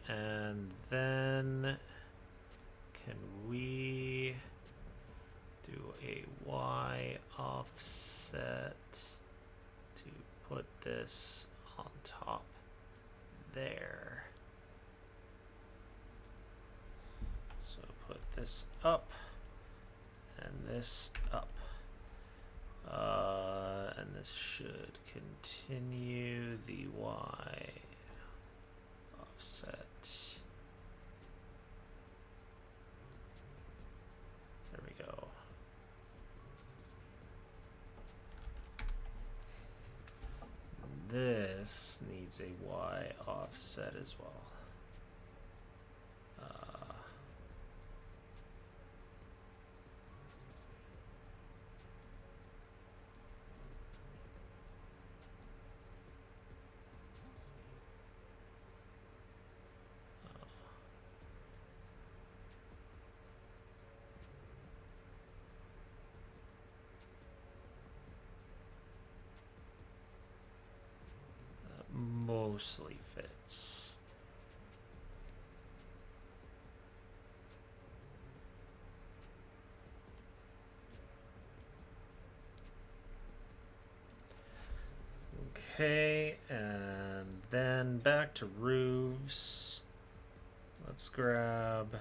Speaker 1: And then can we do a Y offset to put this on top there? So put this up and this up. And this should continue the Y offset. There we go. This needs a Y offset as well. Mostly fits. Okay, and then back to roofs. Let's grab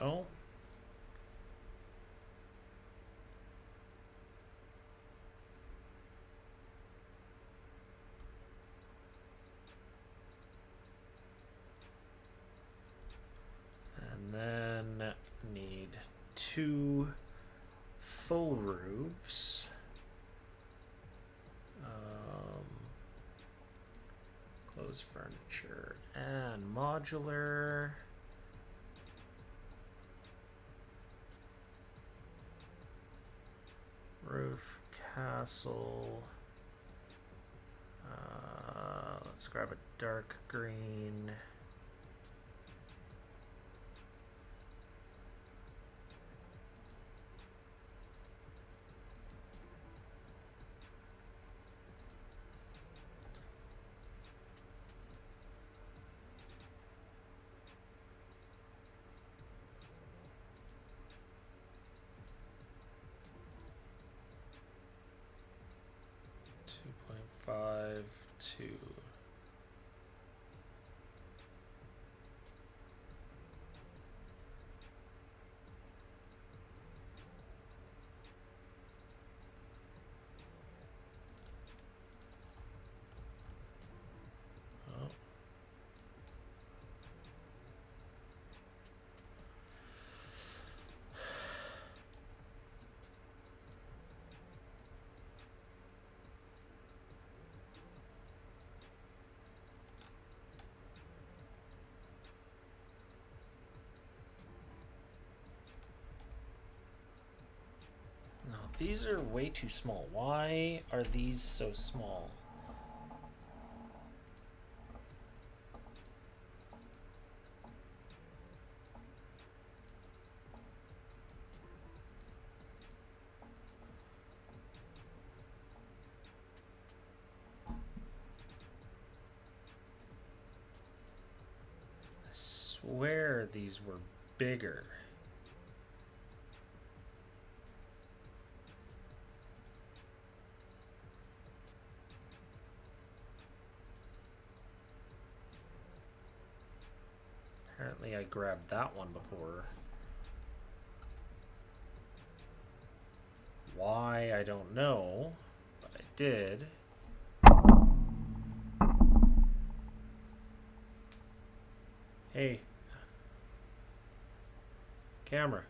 Speaker 1: go. And then need 2 full roofs. Closed furniture and modular. Roof, castle. Let's grab a dark green. Five, 2. These are way too small. Why are these so small? I swear these were bigger. Apparently I grabbed that one before. Why, I don't know, but I did. Hey. Camera.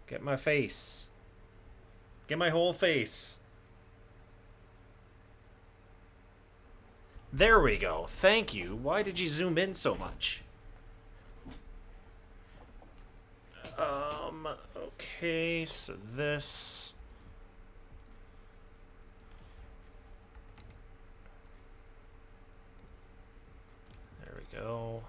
Speaker 1: Get my face. Get my whole face. There we go. Thank you. Why did you zoom in so much? Okay, so this... There we go.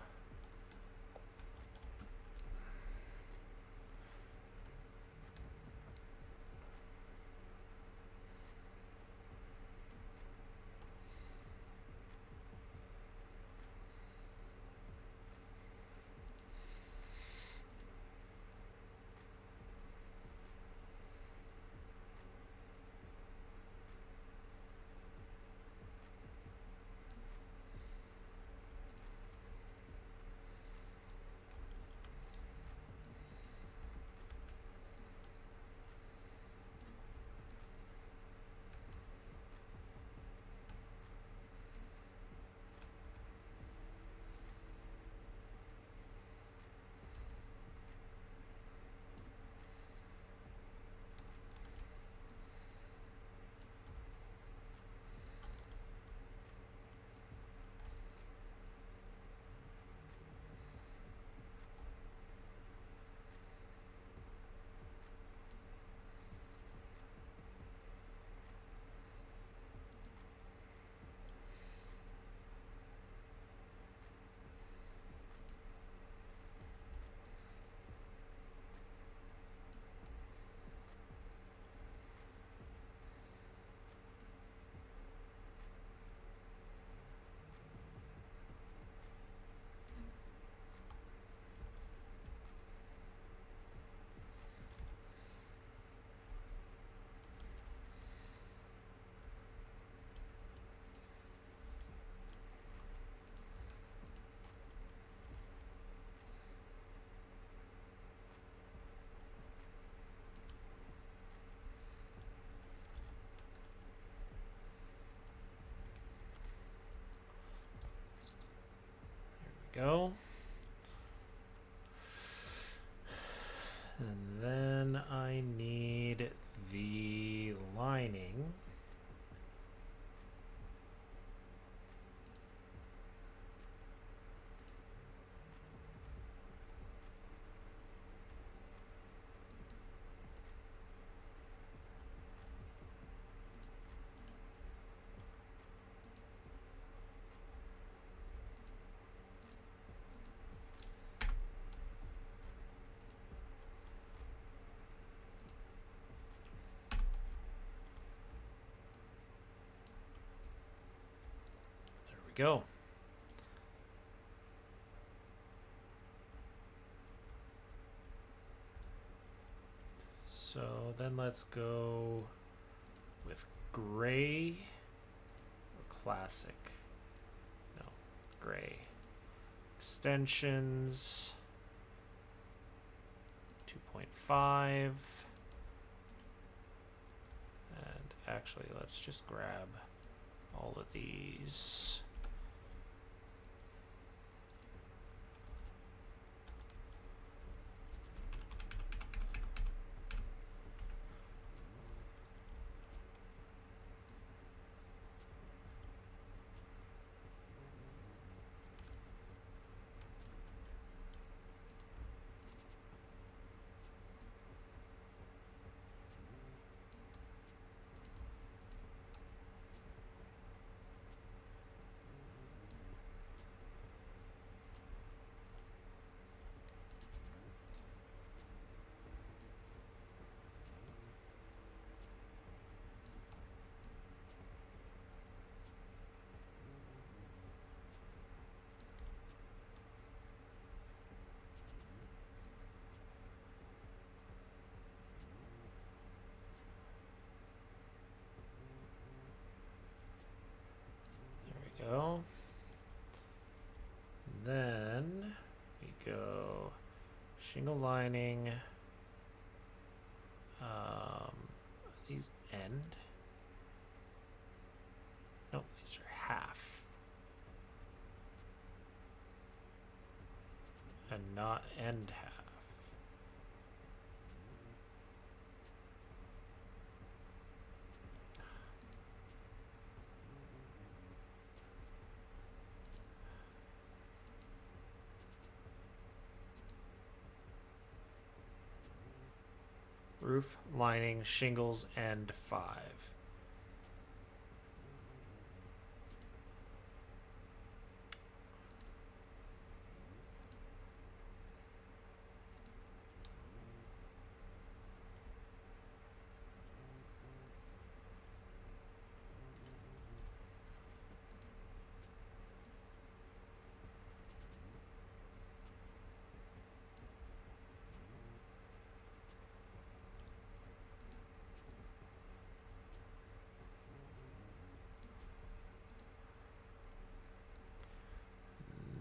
Speaker 1: Go. And then I need the lining. Go. So then let's go with gray or classic. No, gray. Extensions 2.5. And actually, let's just grab all of these. go. Then we go shingle lining. These end? Nope, these are half. And not end half. Roof, lining, shingles, and 5.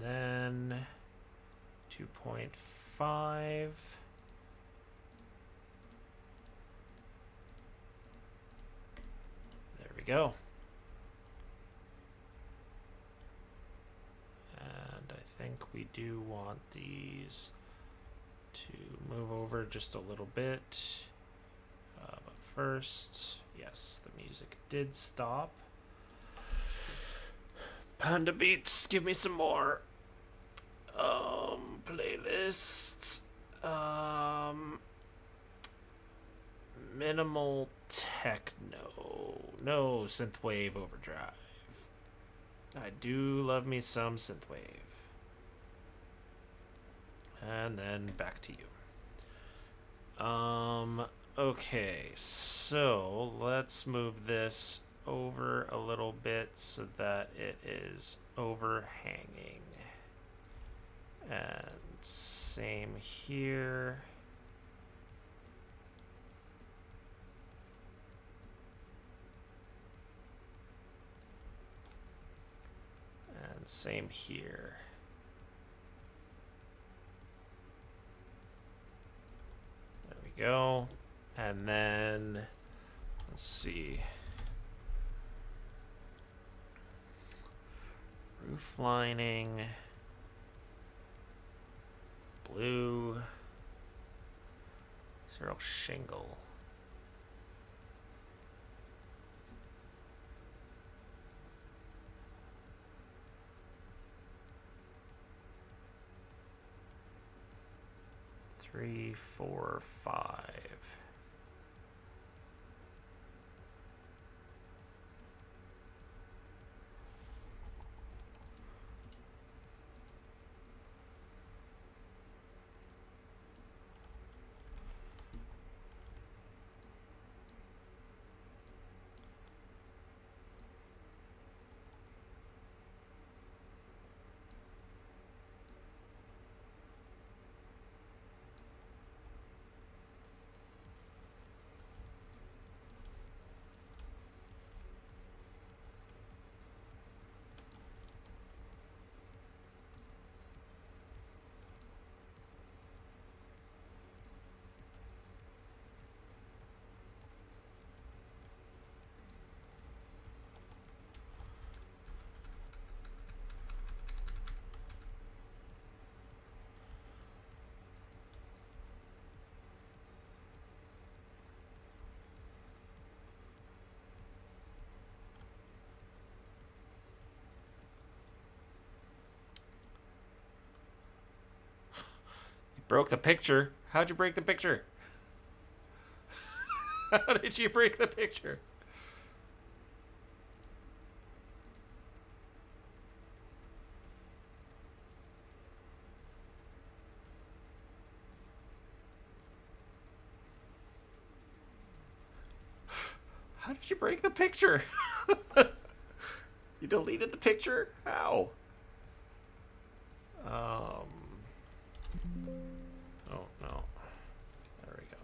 Speaker 1: Then 2.5. There we go. And I think we do want these to move over just a little bit. But first, yes, the music did stop. Panda Beats, give me some more. Playlists. Minimal techno. No synthwave overdrive. I do love me some synthwave. And then back to you. Okay, so let's move this over a little bit so that it is overhanging. And same here. And same here. There we go. And then, let's see. Roof lining. Blue. Zero shingle. Three, 4, 5. Broke the picture. How'd you break the picture? How did you break the picture? How did you break the picture? You deleted the picture? How? Oh, no. There we go.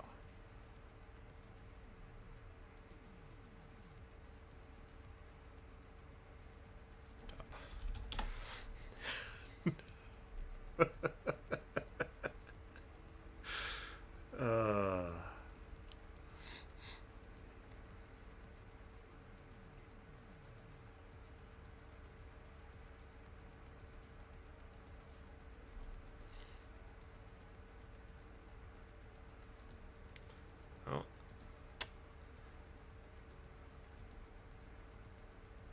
Speaker 1: uh, oh.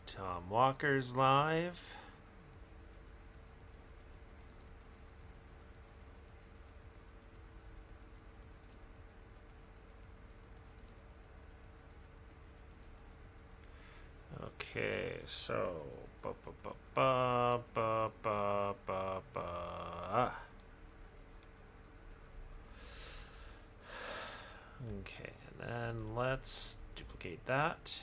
Speaker 1: Tom Walker's live. Okay, so okay, and then let's duplicate that.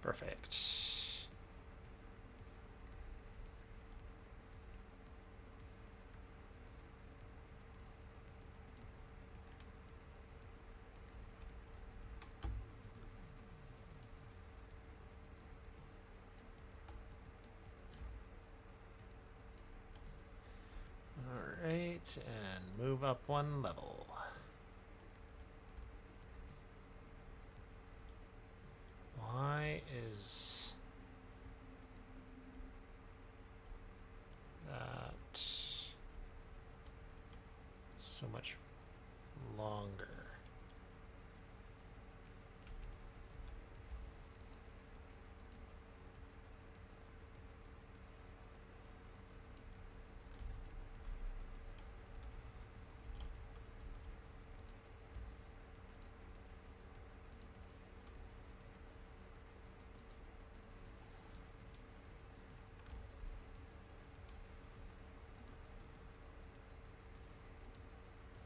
Speaker 1: Perfect. All right, and move up one level. Why is that so much longer?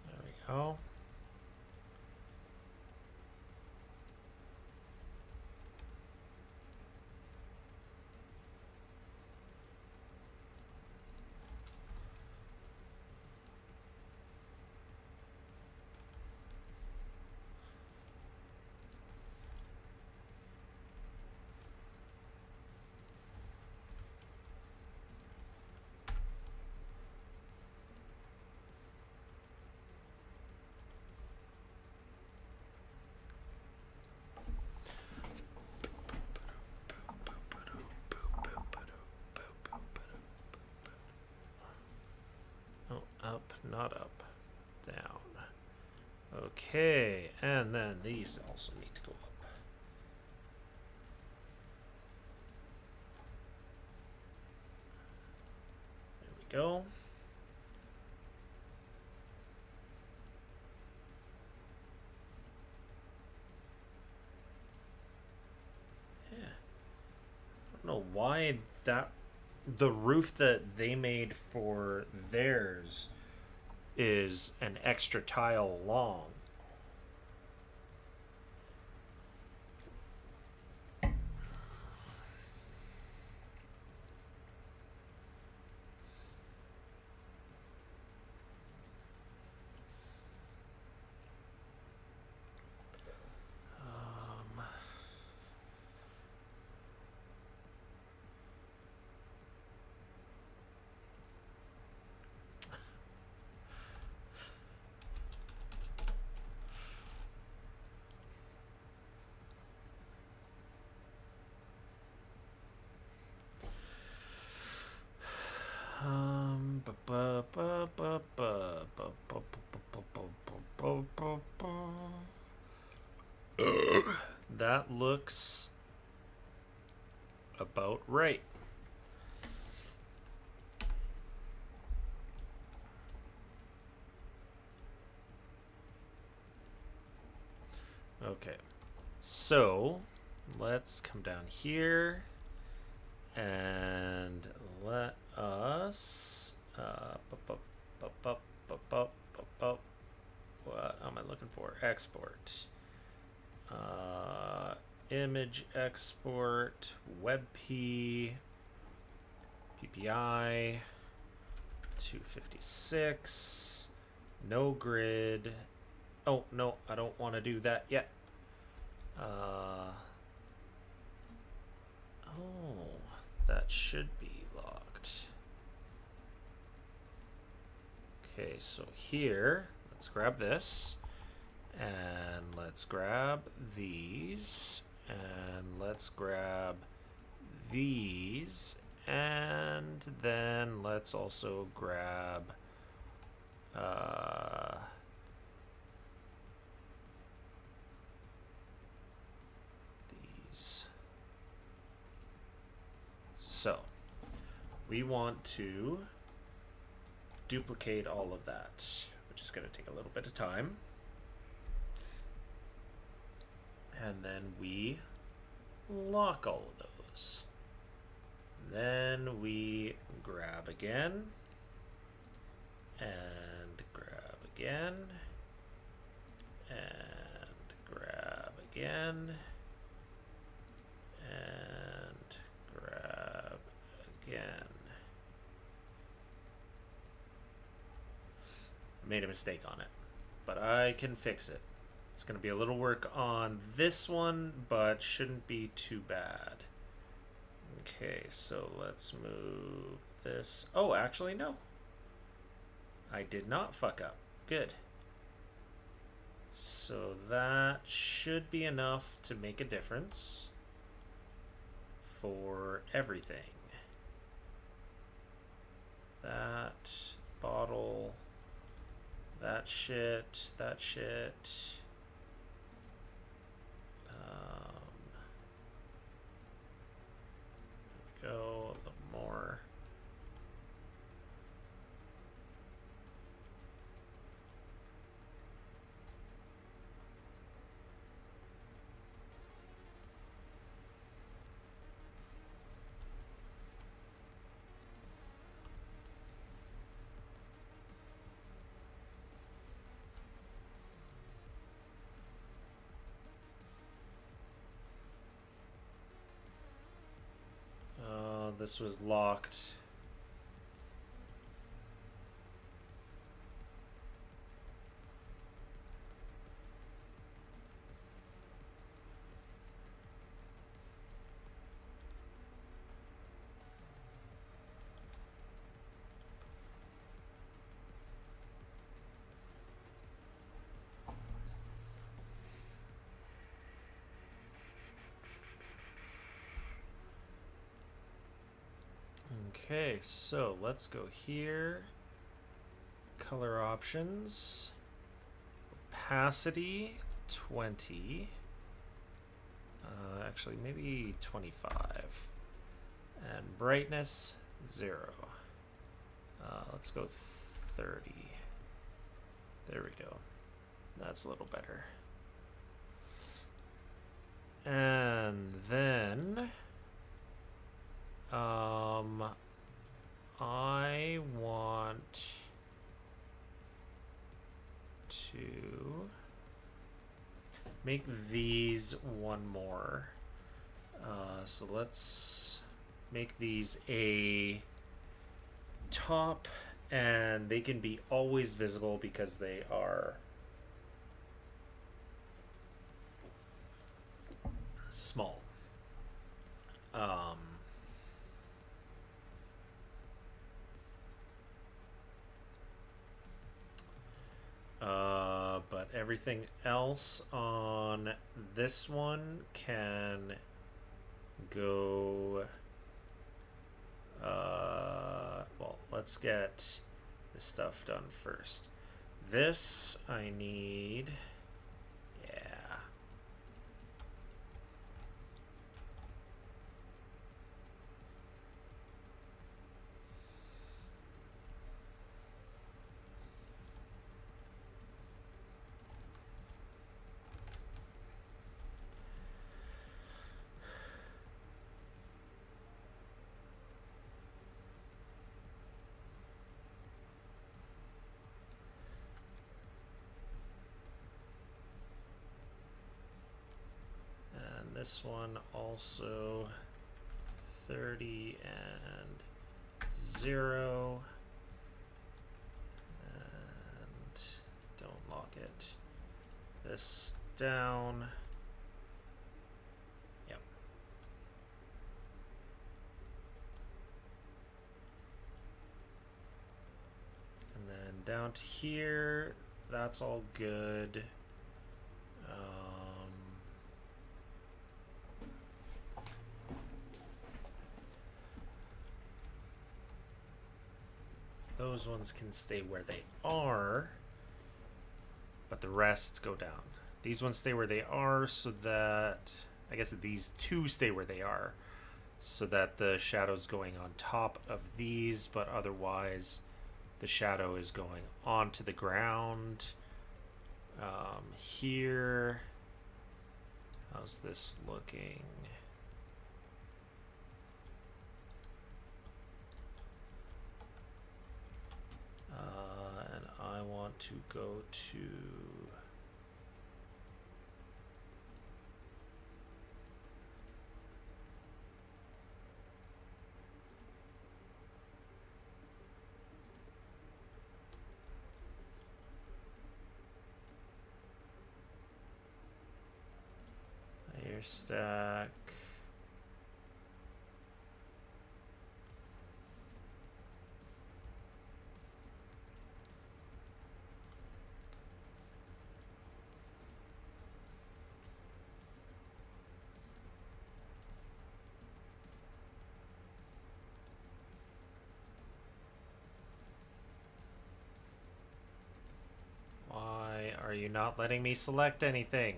Speaker 1: There we go. Oh, up, not up. Down. Okay, and then these also need to go up. There we go. Yeah. I don't know why the roof that they made for theirs is an extra tile long. Right. Okay. So, let's come down here and let us what am I looking for? Export. Image export, WebP, PPI, 256, no grid. Oh, no, I don't want to do that yet. Oh, that should be locked. Okay, so here, let's grab this. And let's grab these. And let's grab these. And then let's also grab these. So we want to duplicate all of that, which is going to take a little bit of time. And then we lock all of those. Then we grab again, and grab again, and grab again, and grab again. I made a mistake on it, but I can fix it. It's going to be a little work on this one, but shouldn't be too bad. Okay, so let's move this. Oh, actually, no. I did not fuck up. Good. So that should be enough to make a difference for everything. That bottle, that shit, that shit. Go a little more. This was locked. Okay, so let's go here. Color options. Opacity 20. Actually, maybe 25. And brightness 0. Let's go 30. There we go. That's a little better. And then I want to make these one more. So let's make these a top, and they can be always visible because they are small. But everything else on this one can go. Well, let's get this stuff done first. This I need. Yeah. this one also 30 and 0. And don't lock it. This down. Yep. And then down to here, that's all good. Those ones can stay where they are, but the rest go down. These ones stay where they are so that, I guess these two stay where they are, so that the shadow's going on top of these, but otherwise the shadow is going onto the ground. Here, how's this looking? And I want to go to layer stack. Why are you not letting me select anything?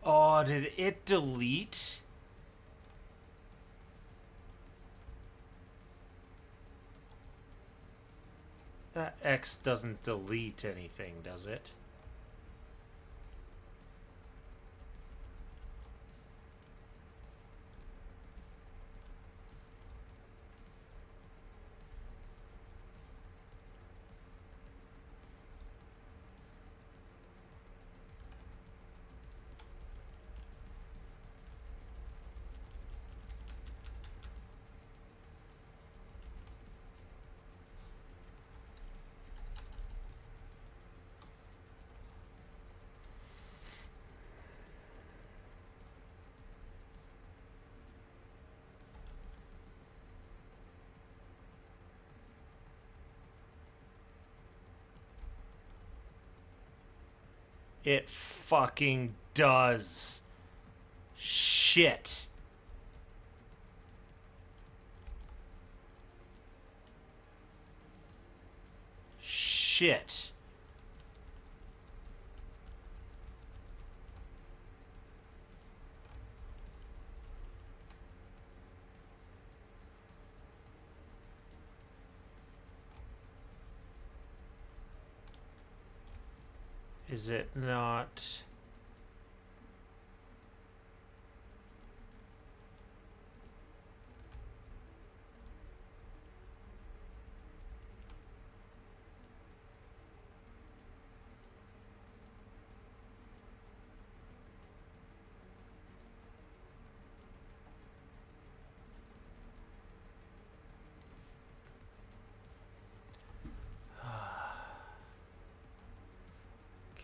Speaker 1: Oh, did it delete? That X doesn't delete anything, does it? It fucking does. Shit. Shit. Is it not?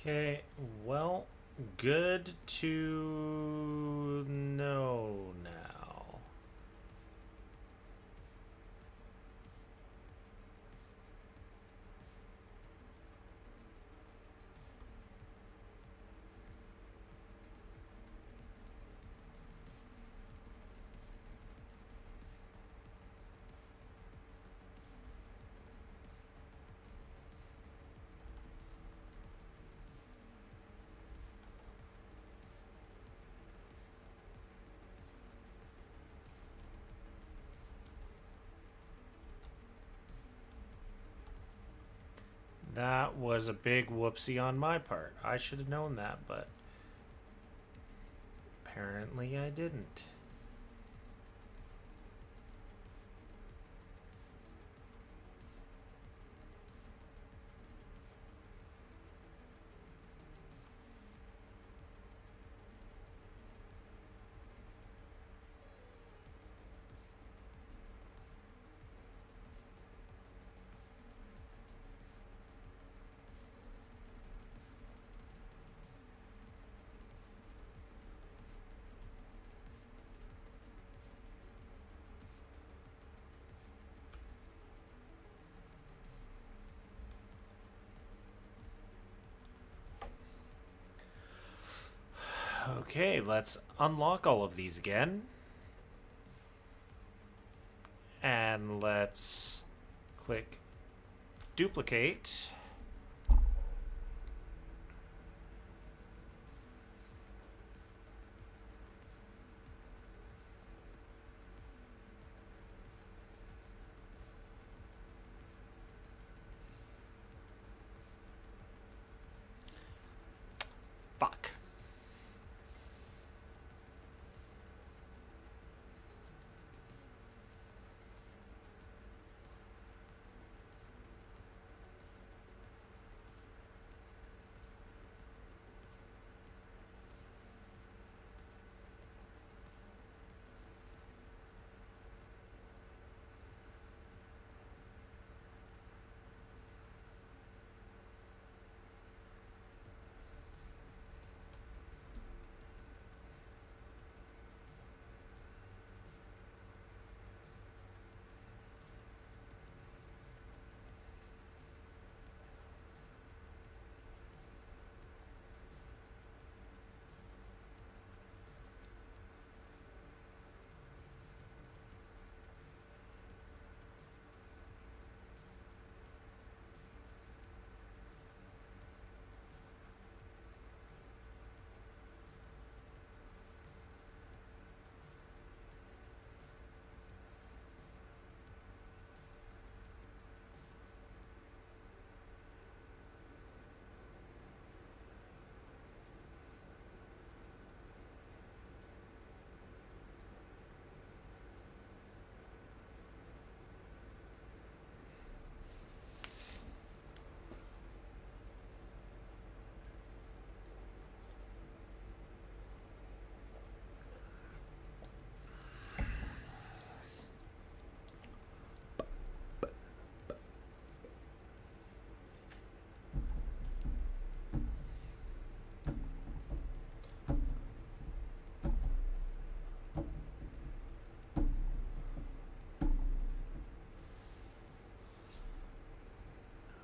Speaker 1: Okay, well, good to know now. That was a big whoopsie on my part. I should have known that, but Apparently I didn't. Okay, let's unlock all of these again. And let's click duplicate. Fuck.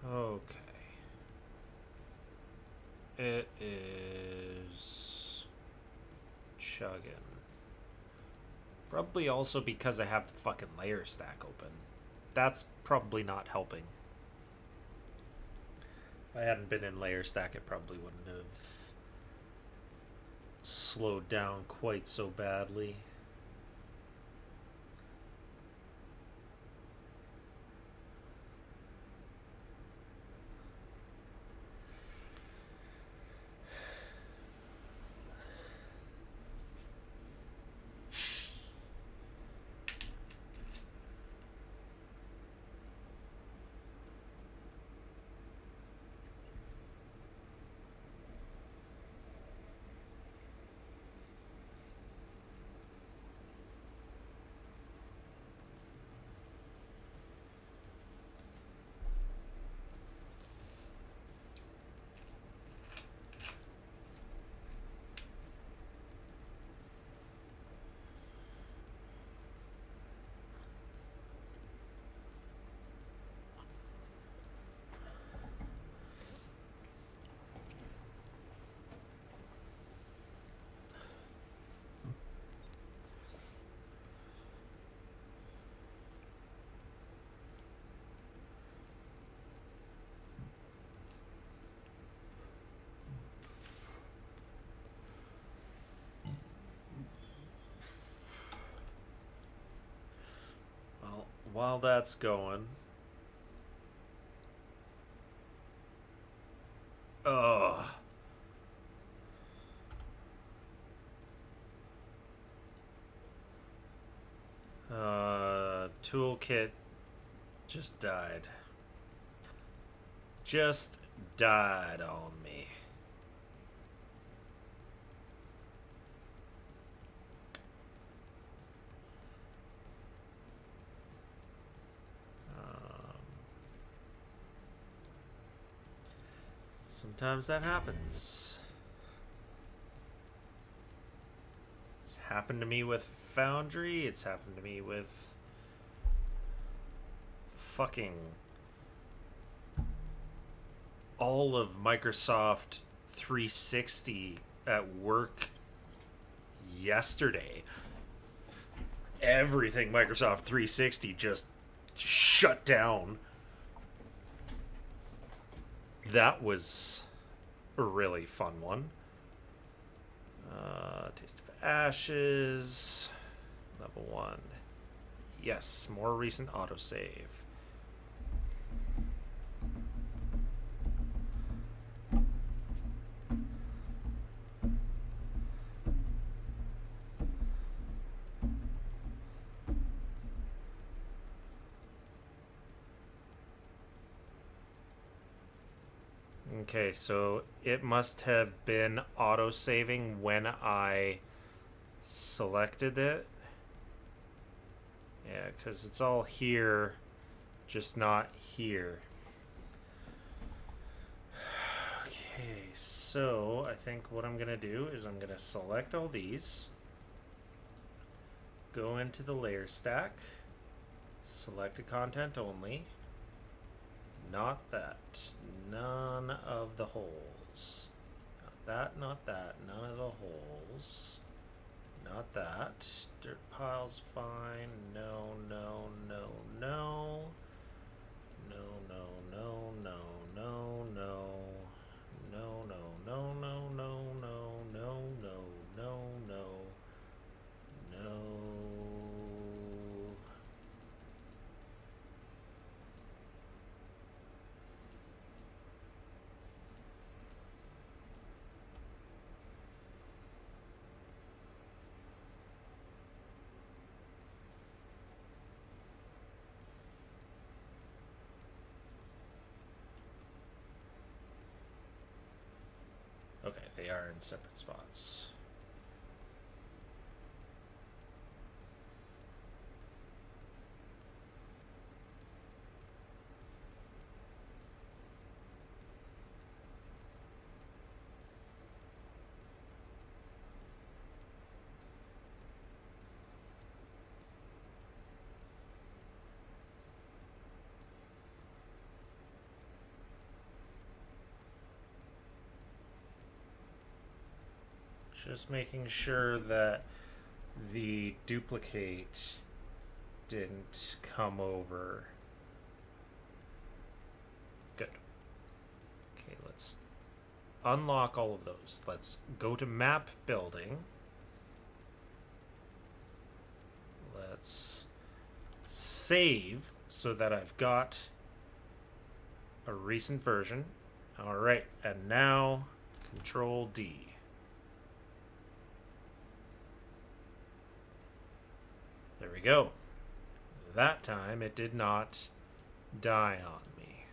Speaker 1: Okay. It is chugging. Probably also because I have the fucking layer stack open. That's probably not helping. If I hadn't been in layer stack, it probably wouldn't have slowed down quite so badly. Well, while that's going, ugh. Toolkit just died. Just died on me. Sometimes that happens. It's happened to me with Foundry. It's happened to me with fucking all of Microsoft 360 at work yesterday. Everything Microsoft 360 just shut down. That was a really fun one. Taste of Ashes. Level 1. Yes, more recent autosave. Okay, so it must have been auto-saving when I selected it. Yeah, because it's all here, just not here. Okay, so I think what I'm going to do is I'm going to select all these, go into the layer stack, selected content only. Not that. None of the holes. Not that, not that. None of the holes. Not that. Dirt pile's fine. No, no, no, no. No, no, no, no, no, no. No, no, no, no, no, no, no, no, no, no. No. Okay, they are in separate spots. Just making sure that the duplicate didn't come over. Good. Okay, let's unlock all of those. Let's go to map building. Let's save so that I've got a recent version. All right, and now Control D. There we go. That time it did not die on me.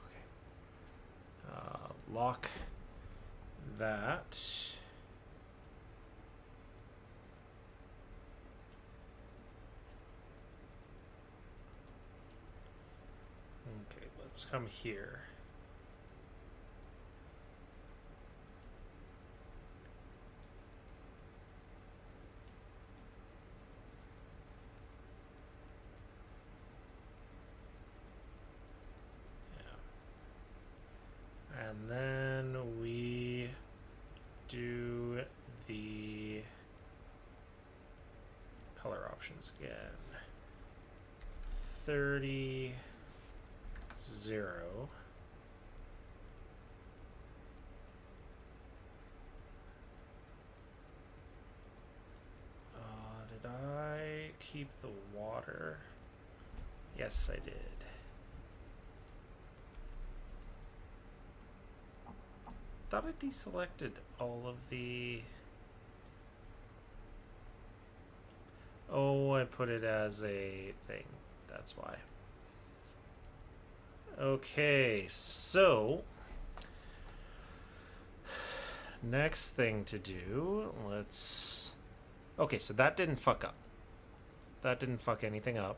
Speaker 1: Okay. Lock that. Okay, let's come here. Yeah. And then we do the color options again. 30 0. Did I keep the water? Yes, I did. thought I deselected all of the... Oh, I put it as a thing. That's why. Okay, so... Next thing to do, let's... Okay, so that didn't fuck up. That didn't fuck anything up.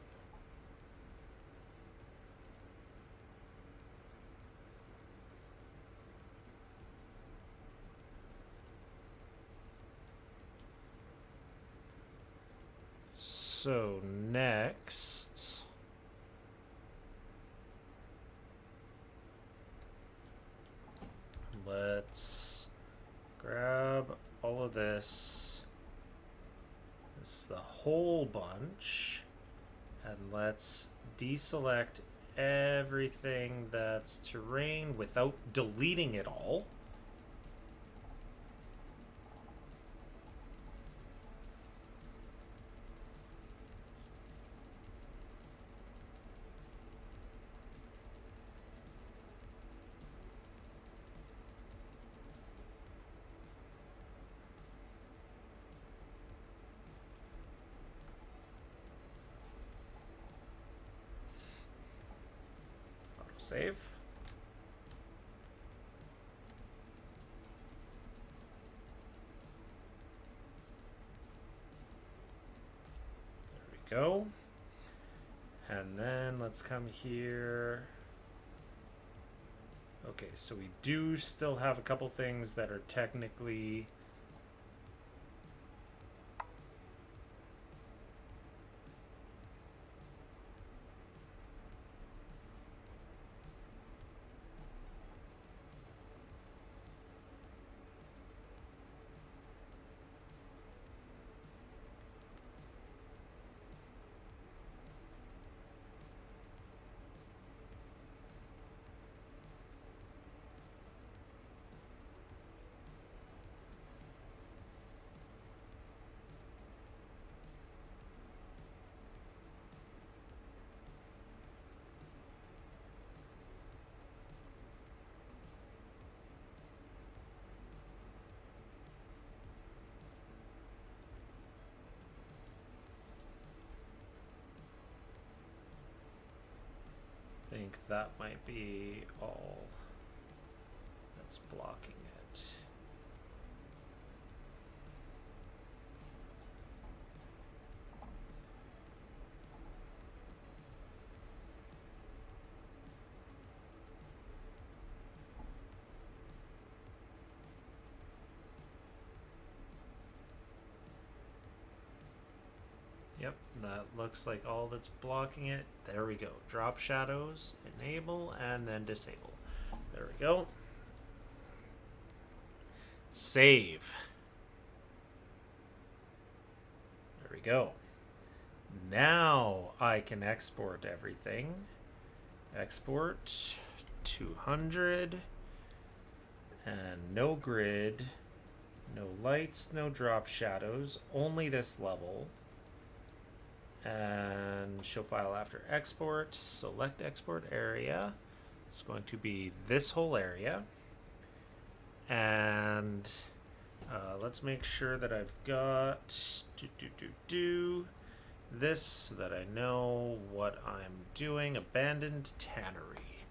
Speaker 1: So next, let's grab all of this. This is the whole bunch. And let's deselect everything that's terrain without deleting it all. Save. There we go. And then let's come here. Okay, so we do still have a couple things that are technically... I think that might be all that's blocking it. Yep, that looks like all that's blocking it. There we go. Drop shadows, enable, and then disable. There we go. Save. There we go. Now I can export everything. Export 200. And no grid. No lights, no drop shadows. Only this level. And show file after export. Select export area. It's going to be this whole area. And let's make sure that I've got this so that I know what I'm doing. Abandoned tannery.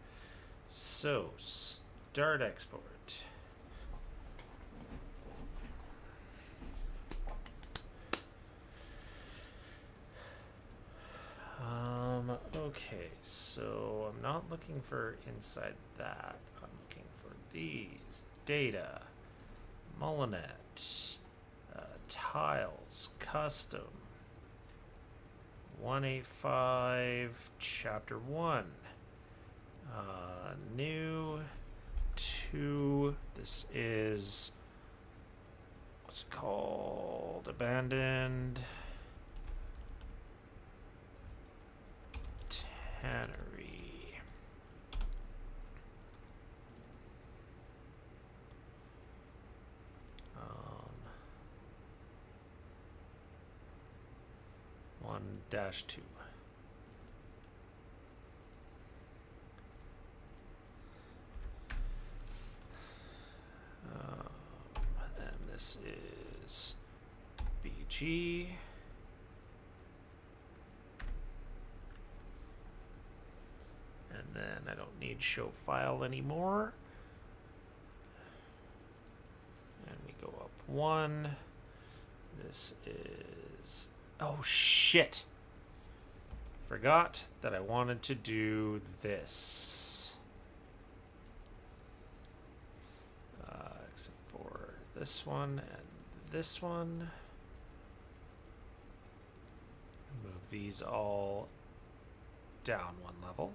Speaker 1: So start export. Okay, so I'm not looking for inside that. I'm looking for these. Data. Molinet. Tiles. Custom. 185. Chapter 1. New. 2. This is... What's it called? Abandoned... Tannery. One dash two. this is BG. And then I don't need show file anymore. And we go up 1. This is... Oh, shit! Forgot that I wanted to do this. Except for this one and this one. Move these all down 1 level.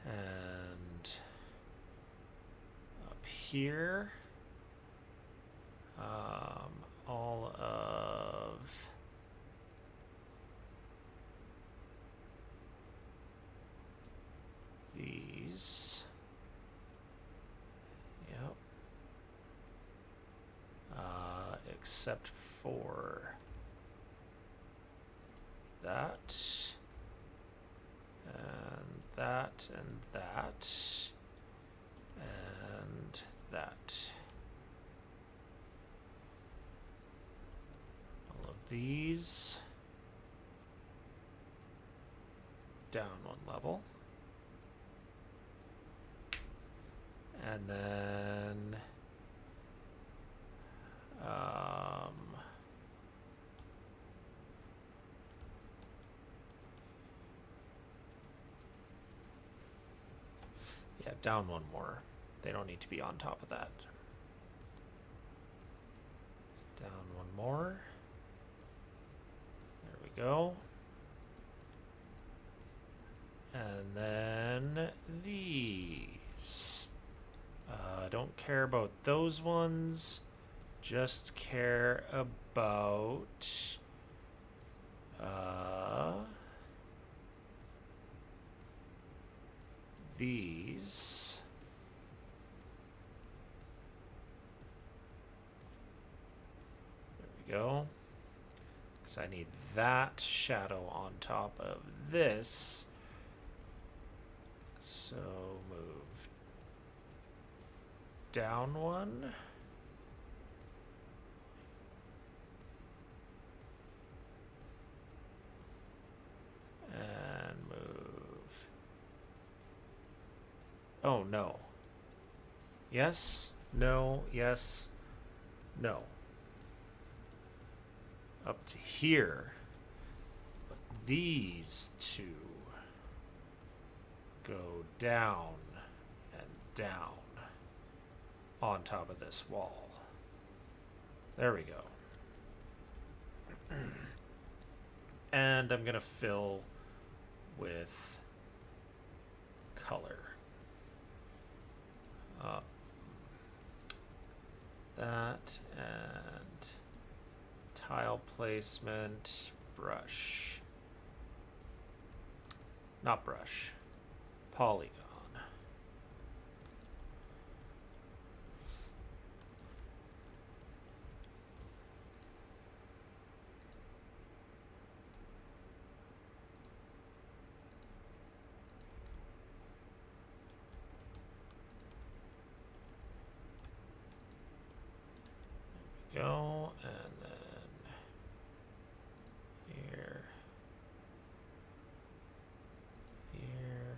Speaker 1: And up here, all of these, yep, except for that. And that, and that, and that. All of these down 1 level. And then yeah, down 1 more. They don't need to be on top of that. Down 1 more. There we go. And then these. Don't care about those ones. Just care about these. There we go. Because I need that shadow on top of this. So move down 1. And move. Oh, no. Yes, no, yes, no. Up to here. But these two go down and down on top of this wall. There we go. And I'm going to fill with color. That and tile placement, brush. Not brush. Polygon. Go, and then here, here,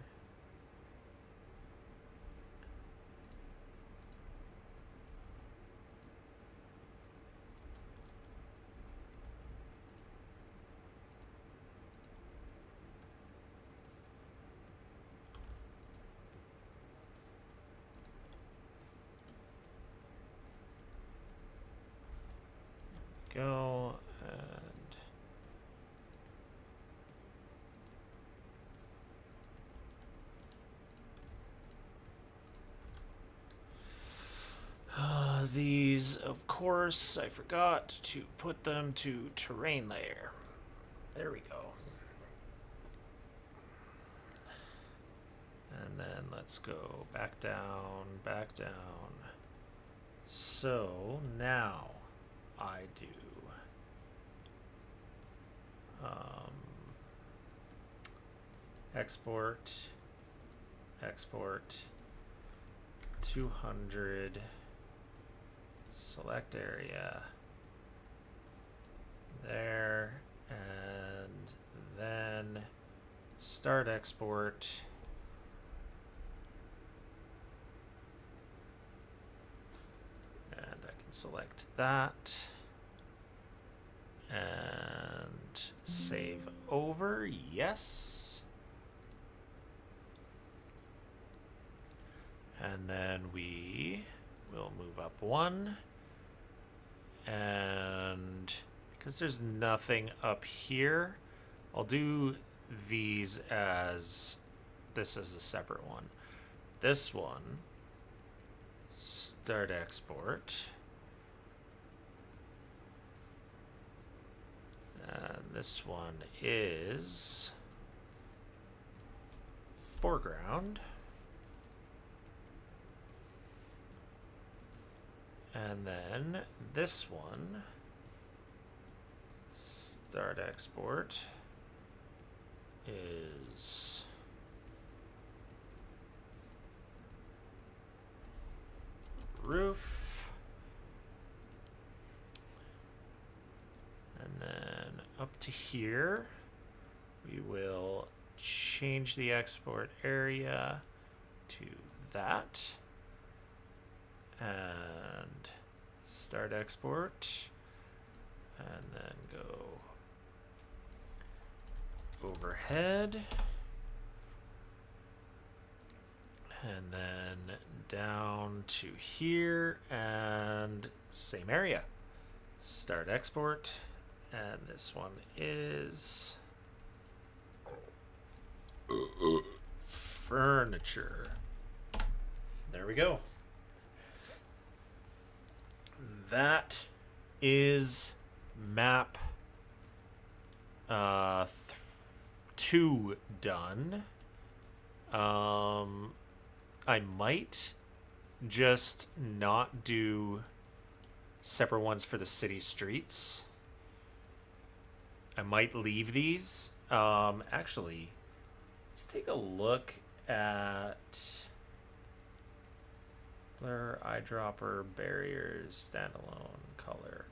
Speaker 1: go, and these, of course, I forgot to put them to terrain layer. There we go. And then let's go back down, back down. So now I do export, export 200. Select area. There. And then start export. And I can select that. And save over. Yes. And then we will move up one. And because there's nothing up here, I'll do these as this is a separate one. This one, start export. And this one is foreground. And then this one, start export, is roof. And then up to here, we will change the export area to that. And start export. And then go overhead. And then down to here and same area. Start export. And this one is furniture. There we go. That is map 2 done. I might just not do separate ones for the city streets. I might leave these. Actually, let's take a look at blur, eyedropper, barriers, standalone, color.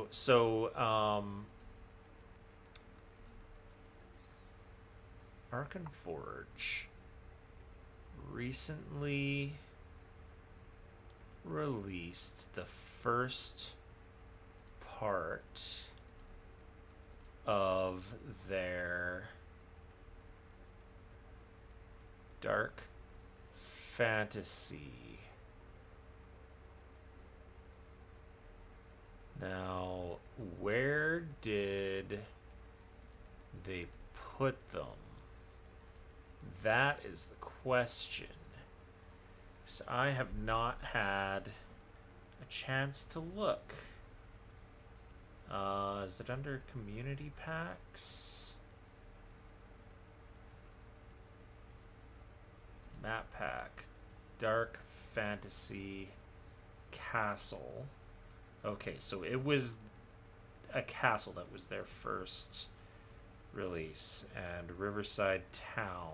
Speaker 1: So, Arkenforge recently released the first part of their dark fantasy. Now, where did they put them? That is the question. So I have not had a chance to look. Is it under community packs? Map pack. Dark fantasy castle. Okay, so it was a castle that was their first release. And Riverside Town.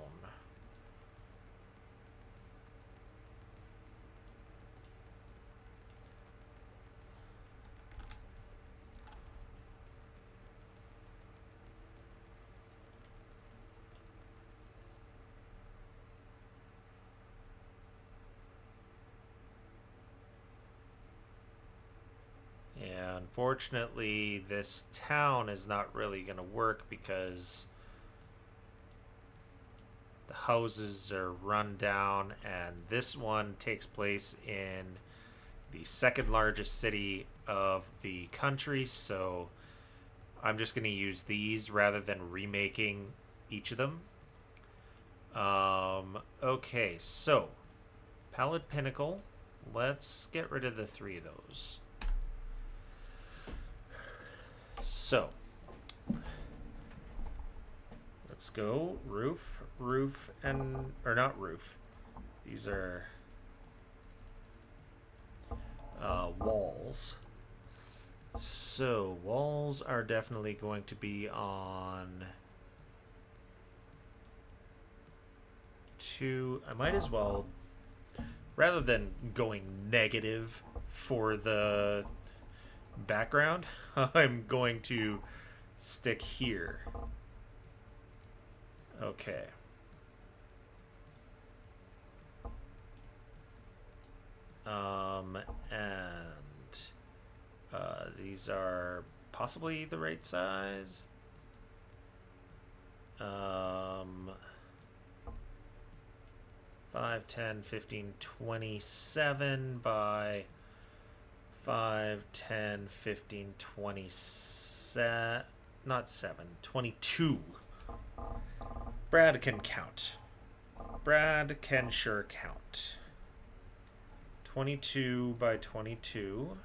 Speaker 1: Yeah, unfortunately, this town is not really going to work because the houses are run down, and this one takes place in the second largest city of the country, so I'm just going to use these rather than remaking each of them. Okay, so Pallid Pinnacle. Let's get rid of the 3 of those. So, let's go roof, roof, and, or not roof. These are walls. So, walls are definitely going to be on 2. I might as well rather than going negative for the background, I'm going to stick here. Okay. And these are possibly the right size. 5, 10, 15, 27 by 5, 10, 15, 27, not 7, 22. Brad can count. Brad can sure count. 22 by 22.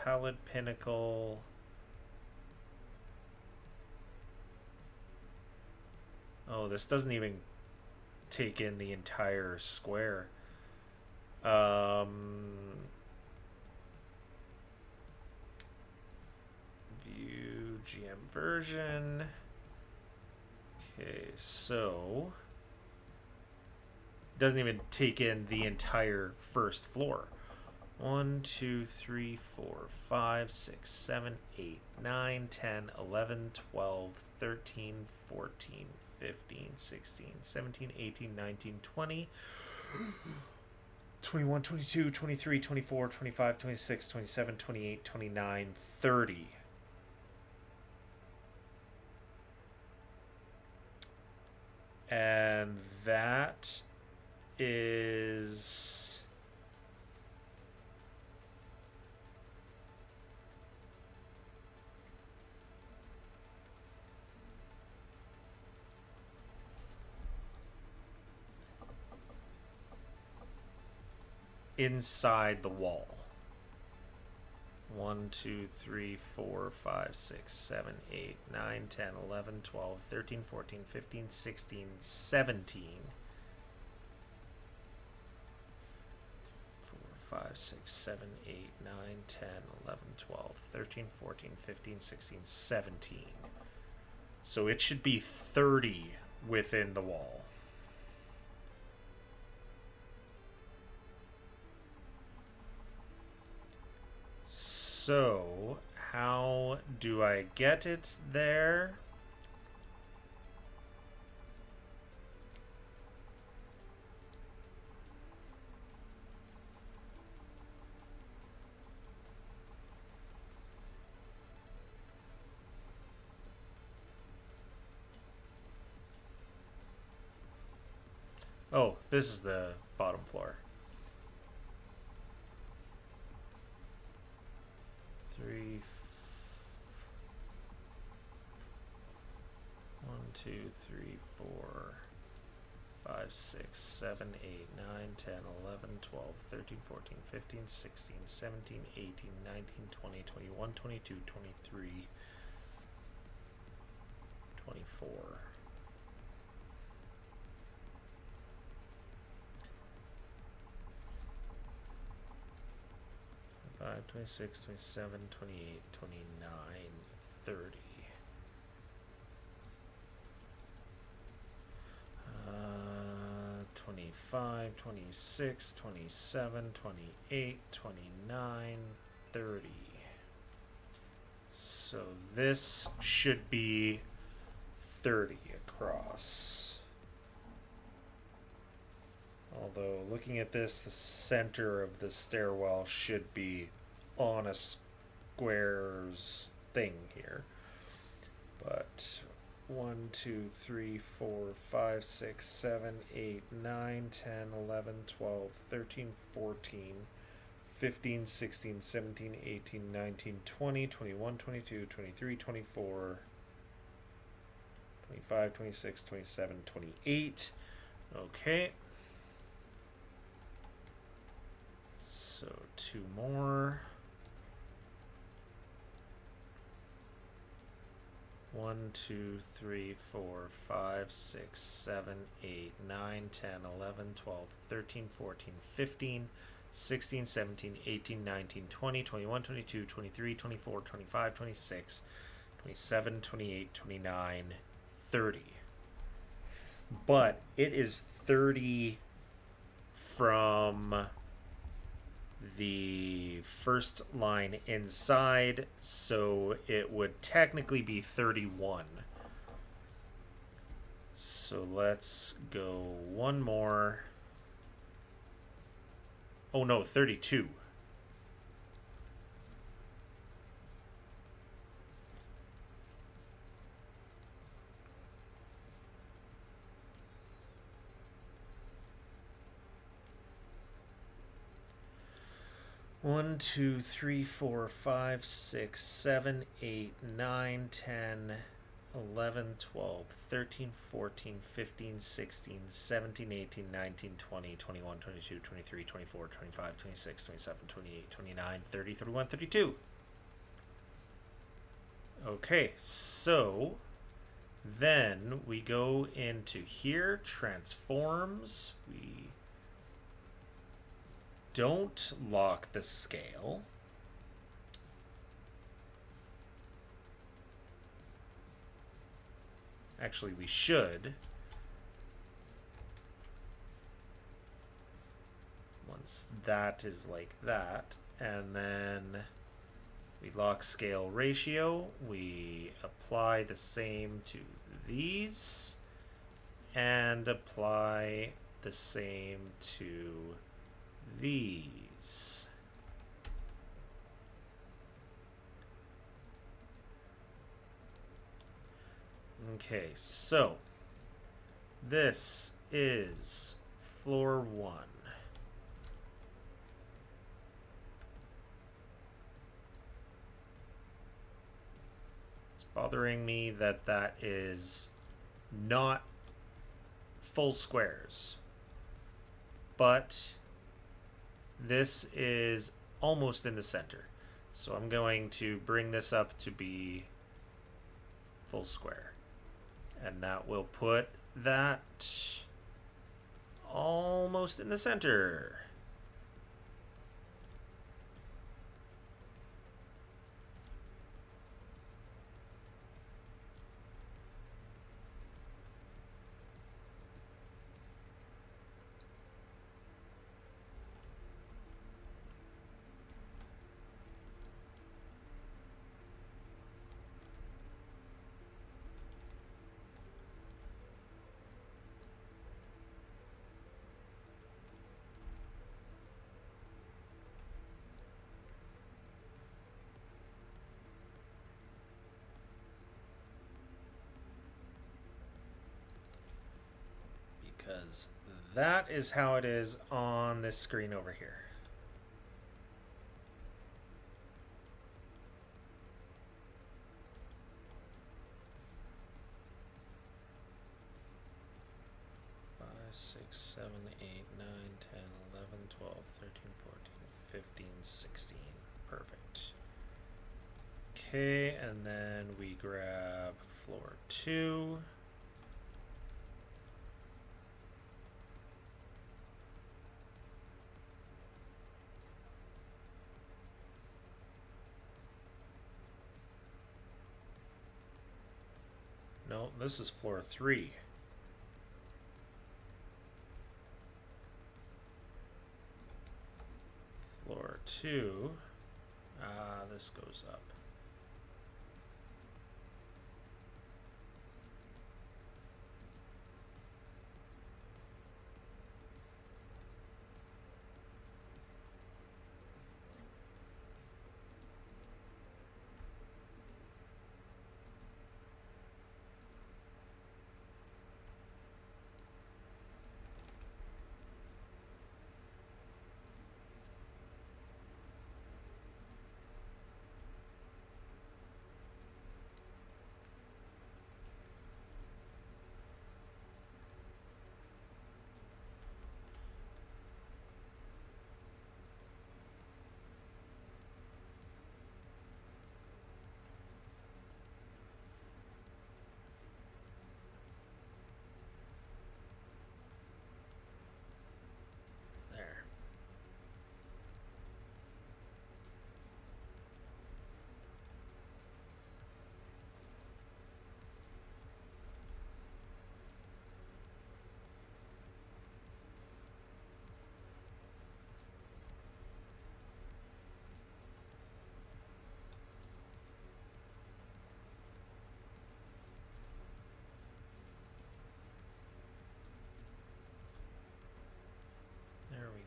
Speaker 1: Palette Pinnacle. Oh, this doesn't even take in the entire square. View GM version. Okay, so doesn't even take in the entire first floor. 1, 2, 3, 4, 5, 6, 7, 8, 9, 10, 11, 12, 13, 14, 15, 16, 17, 18, 19, 20, 21, 22, 23, 24, 25, 26, 27, 28, 29, 30. And that is inside the wall. 1, 2, 3, 4, 5, 6, 7, 8, 9, 10, 11, 12, 13, 14, 15, 16, 17. 4, 5, 6, 7, 8, 9, 10, 11, 12, 13, 14, 15, 16, 17. So it should be 30 within the wall. So, how do I get it there? Oh, this is the bottom floor. 3, 1, 2, 3, 4, 5, 6, 7, 8, 9, 10, 11, 12, 13, 14, 15, 16, 17, 18, 19, 20, 21, 22, 23, 24. 5, 26, 27, 28, 29, 30. 25, 26, 27, 28, 29, 30. So this should be 30 across. Although, looking at this, the center of the stairwell should be on a square's thing here. But 1, 2, 3, 4, 5, 6, 7, 8, 9, 10, 11, 12, 13, 14, 15, 16, 17, 18, 19, 20, 21, 22, 23, 24, 25, 26, 27, 28. Okay. So 2 more. 1, 2, 3, 4, 5, 6, 7, 8, 9, 10, 11, 12, 13, 14, 15, 16, 17, 18, 19, 20, 21, 22, 23, 24, 25, 26, 27, 28, 29, 30. but it is 30 from the first line inside, so it would technically be 31. So let's go one more. Oh no, 32. One, 2, 3, 4, 5, 6, 7, 8, 9, 10, 11, 12, 13, 14, 15, 16, 17, 18, 19, 20, 21, 22, 23, 24, 25, 26, 27, 28, 29, 30, 31, 32. Okay, so then we go into here, transforms. We don't lock the scale. Actually, we should. Once that is like that, and then we lock scale ratio, we apply the same to these, and apply the same to these. Okay, so this is floor 1. It's bothering me that that is not full squares, but this is almost in the center. So I'm going to bring this up to be full square. And that will put that almost in the center. Because that is how it is on this screen over here. Five, 6, 7, 8, 9, 10, 11, 12, 13, 14, 15, 16. Perfect. Okay, and then we grab floor 2. No, this is floor 3. Floor 2. This goes up.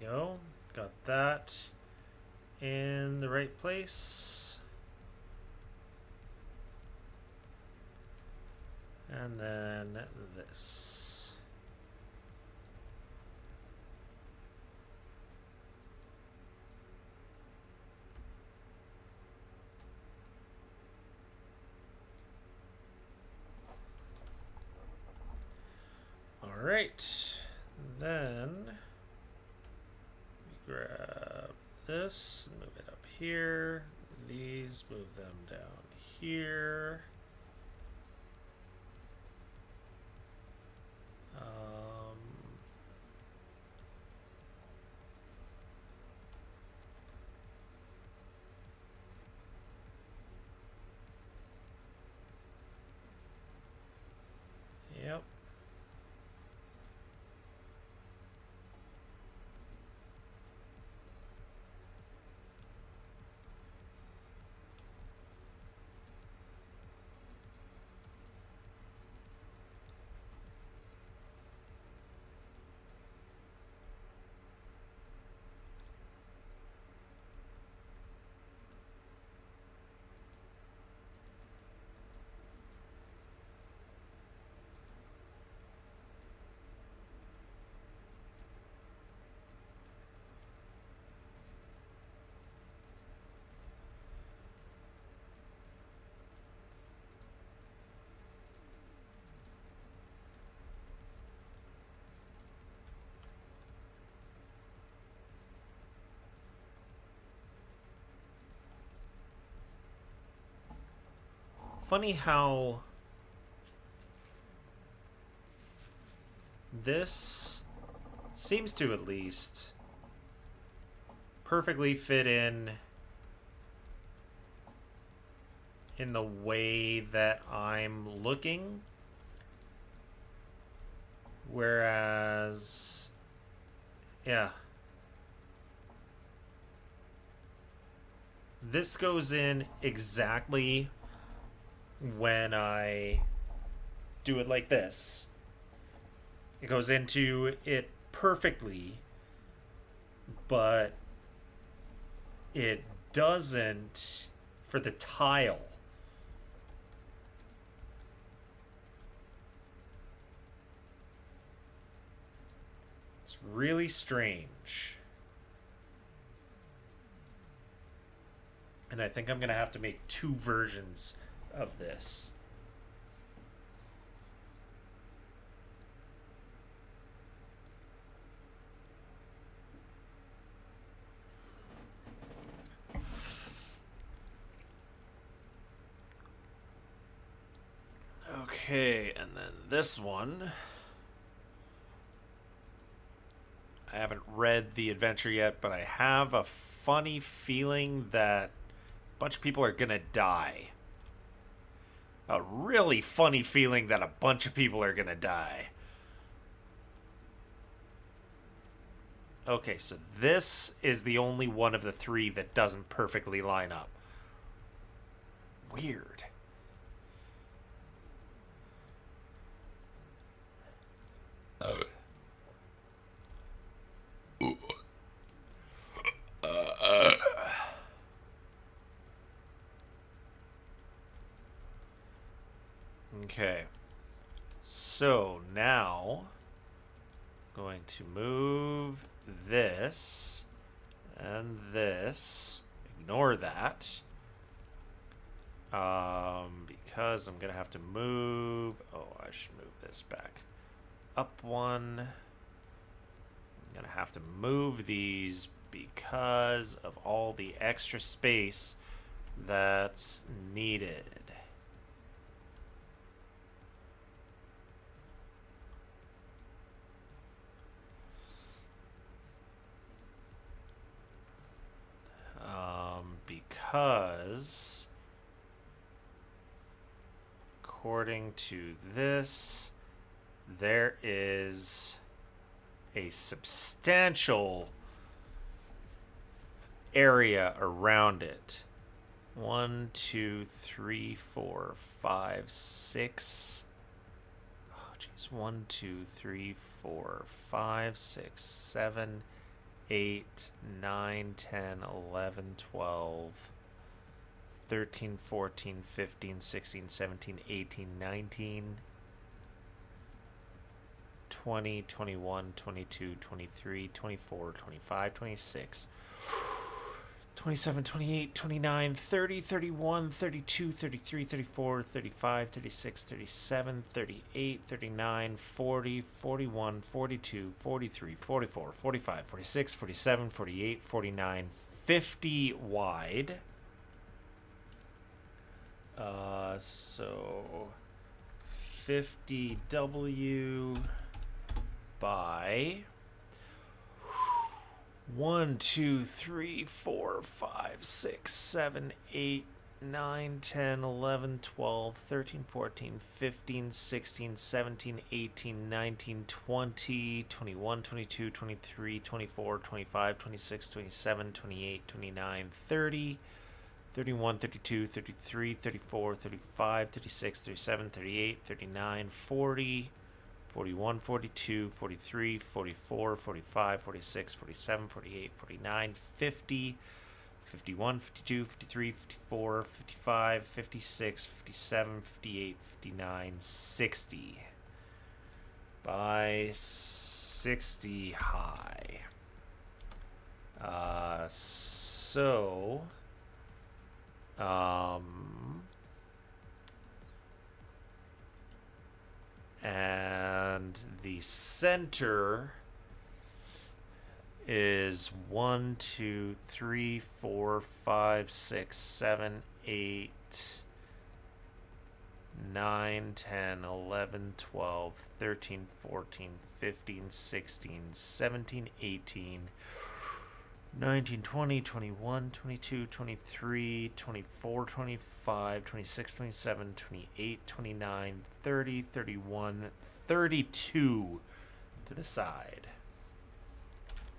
Speaker 1: we go. Got that in the right place. And then this. All right. Then we grab this and move it up here. These, move them down here. Yep. Funny how this seems to at least perfectly fit in the way that I'm looking, whereas yeah, this goes in exactly when I do it like this. It goes into it perfectly, but it doesn't for the tile. It's really strange. And I think I'm going to have to make two versions of this. Okay, and then this one. I haven't read the adventure yet, but I have a funny feeling that a bunch of people are gonna die. A really funny feeling that a bunch of people are gonna die. Okay, so this is the only one of the three that doesn't perfectly line up. Weird. Okay. So now going to move this and this. Ignore that. Because I'm gonna have to move. Oh, I should move this back up one. I'm gonna have to move these because of all the extra space that's needed. Because according to this, there is a substantial area around it. 1, 2, 3, 4, 5, 6. Oh, geez. 1, 2, 3, 4, 5, 6, 7, 8, 9, 10, 11, 12, 13, 14, 15, 16, 17, 18, 19, 20, 21, 22, 23, 24, 25, 26, 27, 28, 29, 30, 31, 32, 33, 34, 35, 36, 37, 38, 39, 40, 41, 42, 43, 44, 45, 46, 47, 48, 49, 50 wide. So 50W by 1, 2, 3, 4, 5, 6, 7, 8, 9, 10, 11, 12, 13, 14, 15, 16, 17, 18, 19, 20, 21, 22, 23, 24, 25, 26, 27, 28, 29, 30, 31, 32, 33, 34, 35, 36, 37, 38, 39, 40, 41, 42, 43, 44, 45, 46, 47, 48, 49, 50, 51, 52, 53, 54, 55, 56, 57, 58, 59, 60 by 60 high. And the center is 1, 2, 3, 4, 5, 6, 7, 8, 9, 10, 11, 12, 13, 14, 15, 16, 17, 18, 19, 20, 21, 22, 23, 24, 25, 26, 27, 28, 29, 30, 31, 32 to the side.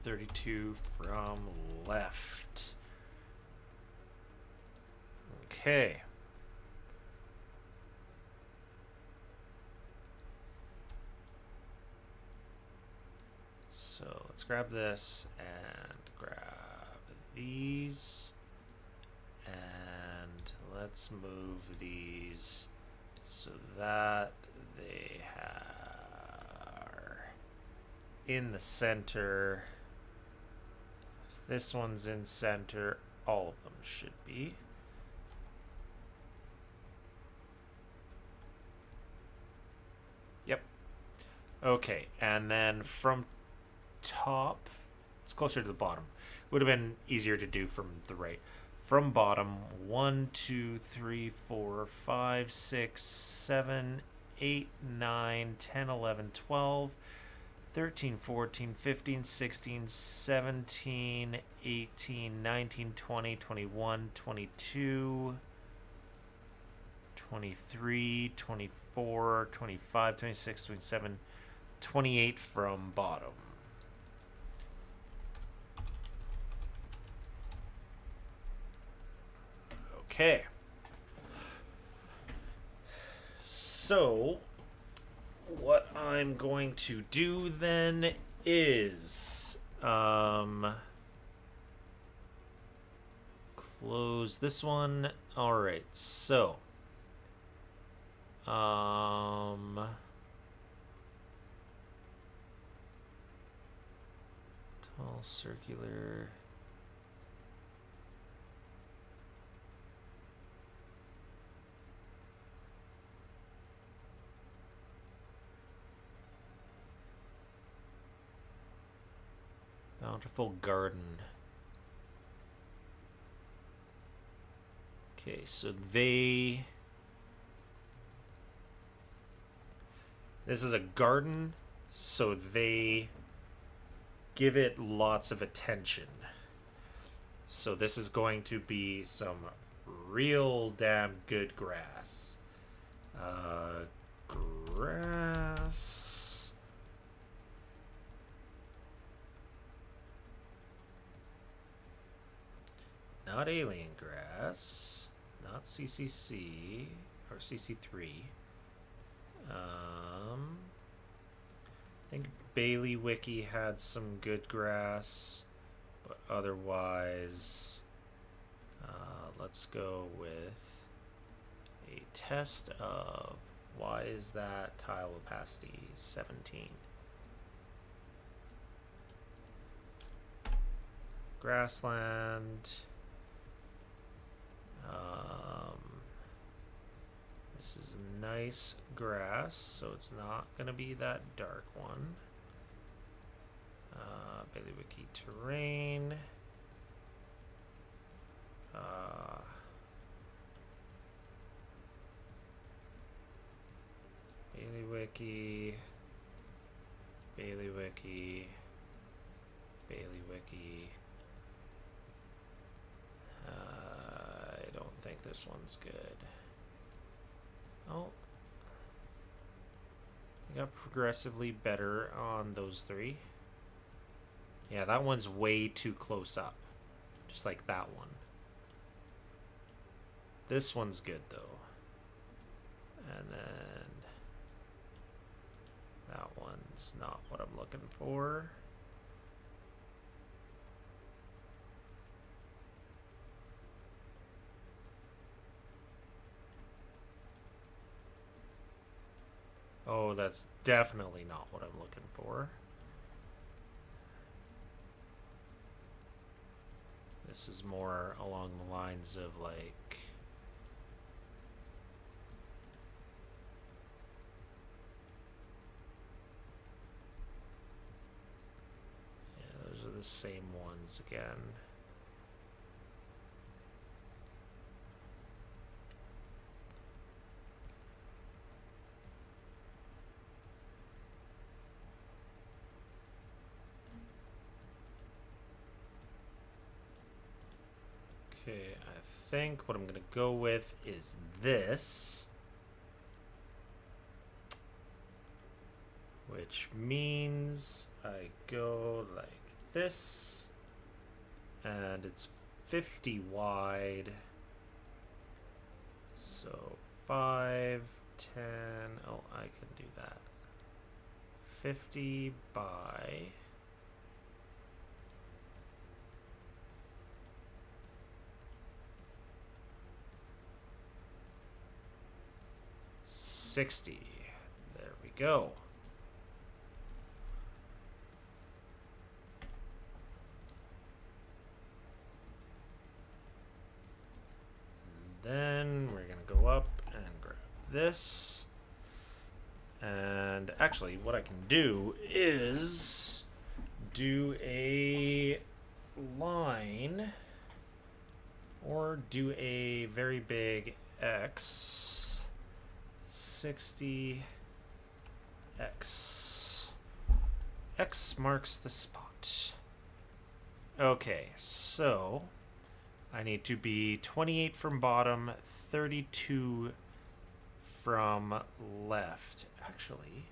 Speaker 1: 32 from left. Okay. So let's grab this and grab these, and let's move these so that they are in the center. If this one's in center, all of them should be. Yep. Okay, and then from top, it's closer to the bottom. Would have been easier to do from the right. From bottom, 1, 2, 3, 4, 5, 6, 7, 8, 9, 10, 11, 12, 13, 14, 15, 16, 17, 18, 19, 20, 21, 22, 23, 24, 25, 26, 27, 28 from bottom. Okay. So, what I'm going to do then is close this one. All right. So, tall circular. Bountiful garden. Okay, so this is a garden, so they give it lots of attention. So this is going to be some real damn good grass. Grass. Not alien grass, not CCC or CC3. I think Bailey Wiki had some good grass. But otherwise, let's go with a test of why is that tile opacity 17. Grassland. This is nice grass, so it's not going to be that dark one. Bailiwicki terrain. Bailiwicki. Bailiwicki. Bailiwicki. I don't think this one's good. Oh. I got progressively better on those three. Yeah, that one's way too close up. Just like that one. This one's good, though. And then that one's not what I'm looking for. Oh, that's definitely not what I'm looking for. This is more along the lines of like... Yeah, those are the same ones again. Okay, I think what I'm going to go with is this. Which means I go like this. And it's 50 wide. So 5, 10. Oh, I can do that. 50 by... $60. There we go. And then we're gonna go up and grab this. And actually, what I can do is do a line or do a very big X. 60 X. X marks the spot. Okay, so I need to be 28 from bottom, 32 from left. Actually,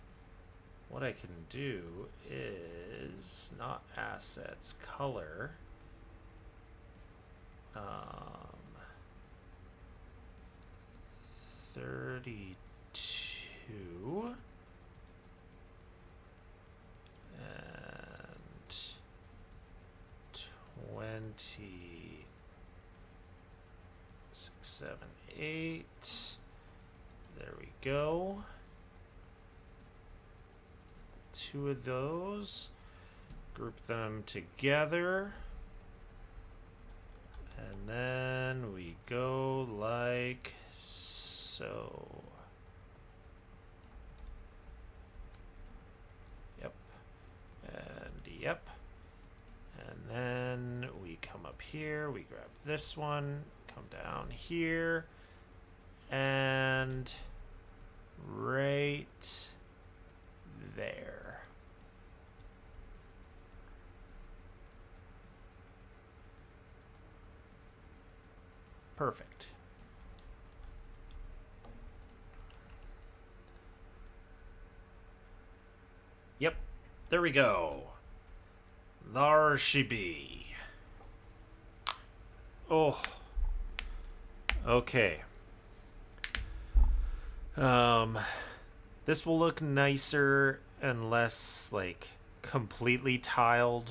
Speaker 1: what I can do is not assets, color. 32 and 20, 6, 7, 8. There we go. 2 of those. Group them together. And then we go like so. Yep. And yep. And then we come up here, we grab this one, come down here, and right there. Perfect. Yep, there we go. There she be. Oh. Okay. This will look nicer and less like completely tiled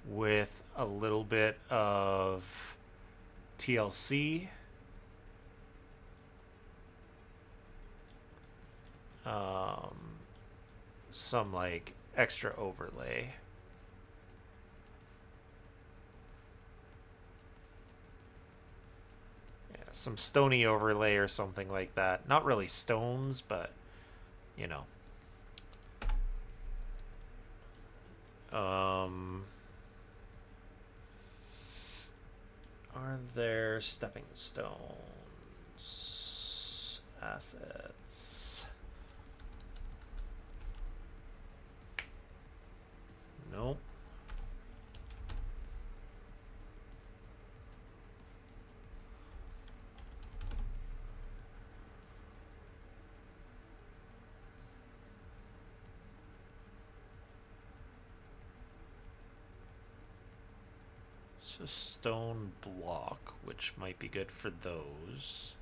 Speaker 1: with a little bit of TLC. Some like extra overlay. Yeah, some stony overlay or something like that. Not really stones, but you know. Are there stepping stones? Assets. Nope. It's a stone block, which might be good for those.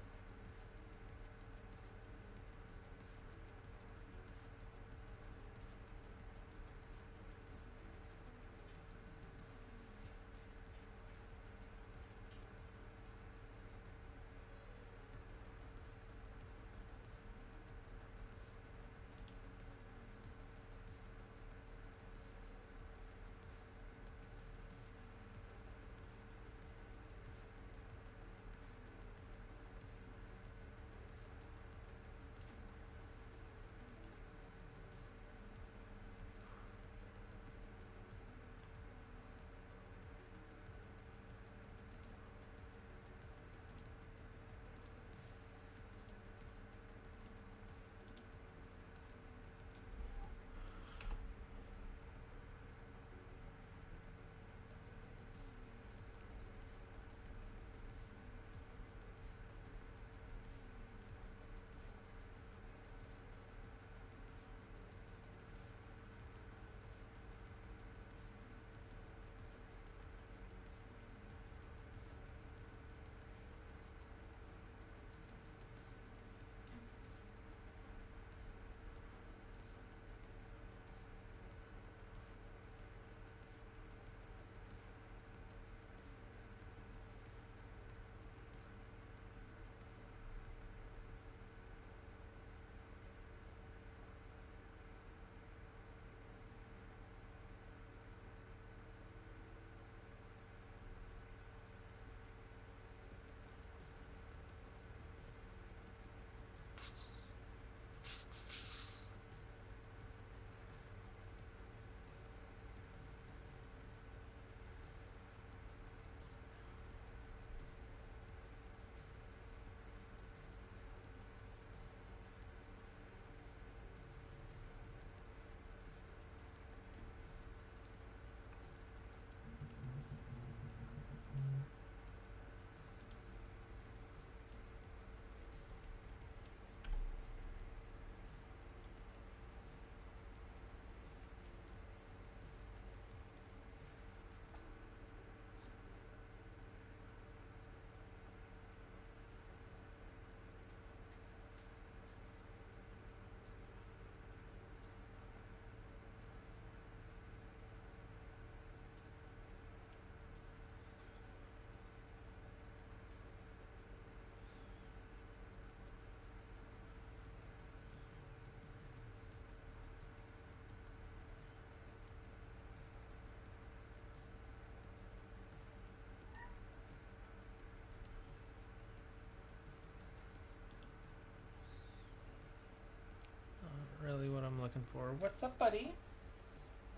Speaker 1: Really what I'm looking for. What's up, buddy?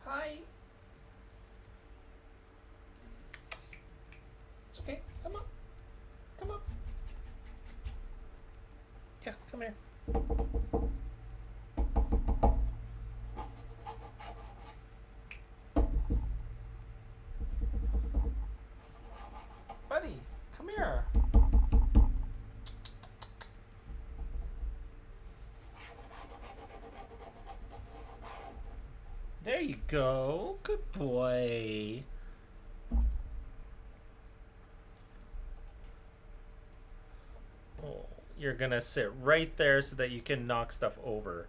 Speaker 1: Hi. It's okay. Come up. Come up. Yeah, come here. Buddy, come here. There you go. Good boy. Oh, you're gonna sit right there so that you can knock stuff over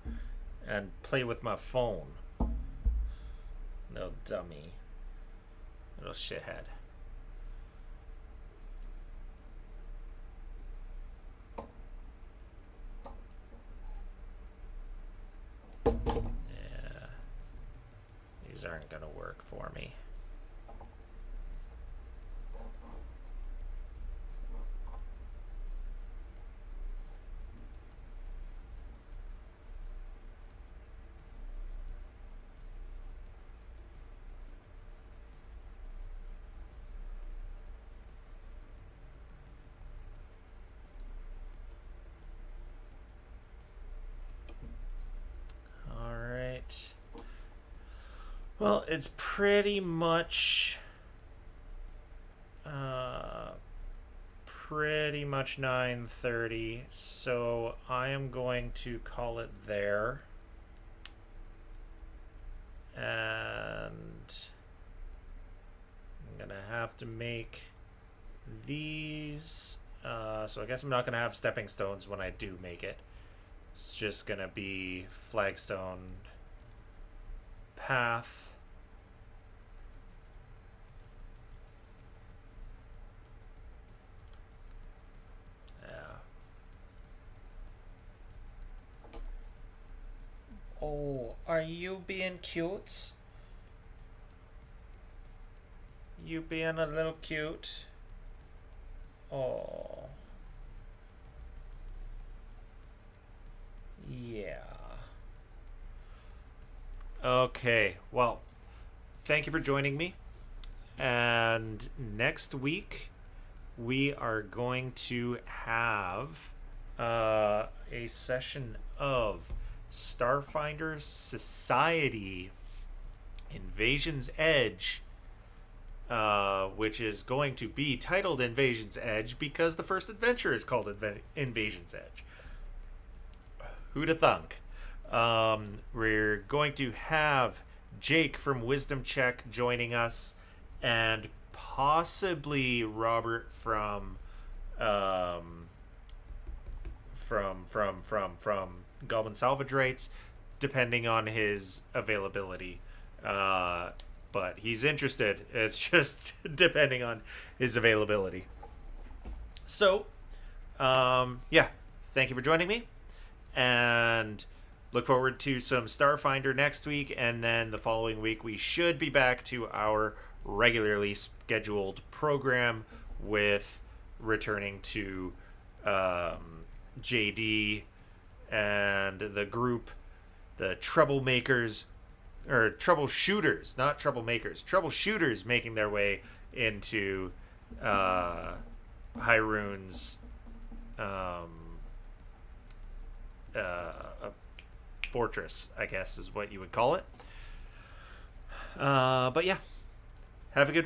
Speaker 1: and play with my phone. No dummy. Little shithead. Yeah. These aren't gonna work for me. Well, it's pretty much 9:30, so I am going to call it there. And I'm gonna have to make these, so I guess I'm not gonna have stepping stones when I do make it. It's just gonna be flagstone path. Oh, are you being cute? You being a little cute? Oh. Yeah. Okay, well, thank you for joining me. And next week, we are going to have a session of Starfinder Society Invasion's Edge, which is going to be titled Invasion's Edge because the first adventure is called Invasion's Edge. Who'da thunk? We're going to have Jake from Wisdom Check joining us, and possibly Robert from Goblin Salvage Rights, depending on his availability. But he's interested. It's just depending on his availability. So, yeah, thank you for joining me, and look forward to some Starfinder next week, and then the following week we should be back to our regularly scheduled program with returning to JD and the group, the troublemakers, or troubleshooters, not troublemakers, troubleshooters, making their way into Hyrune's fortress, I guess is what you would call it. But yeah, have a good week.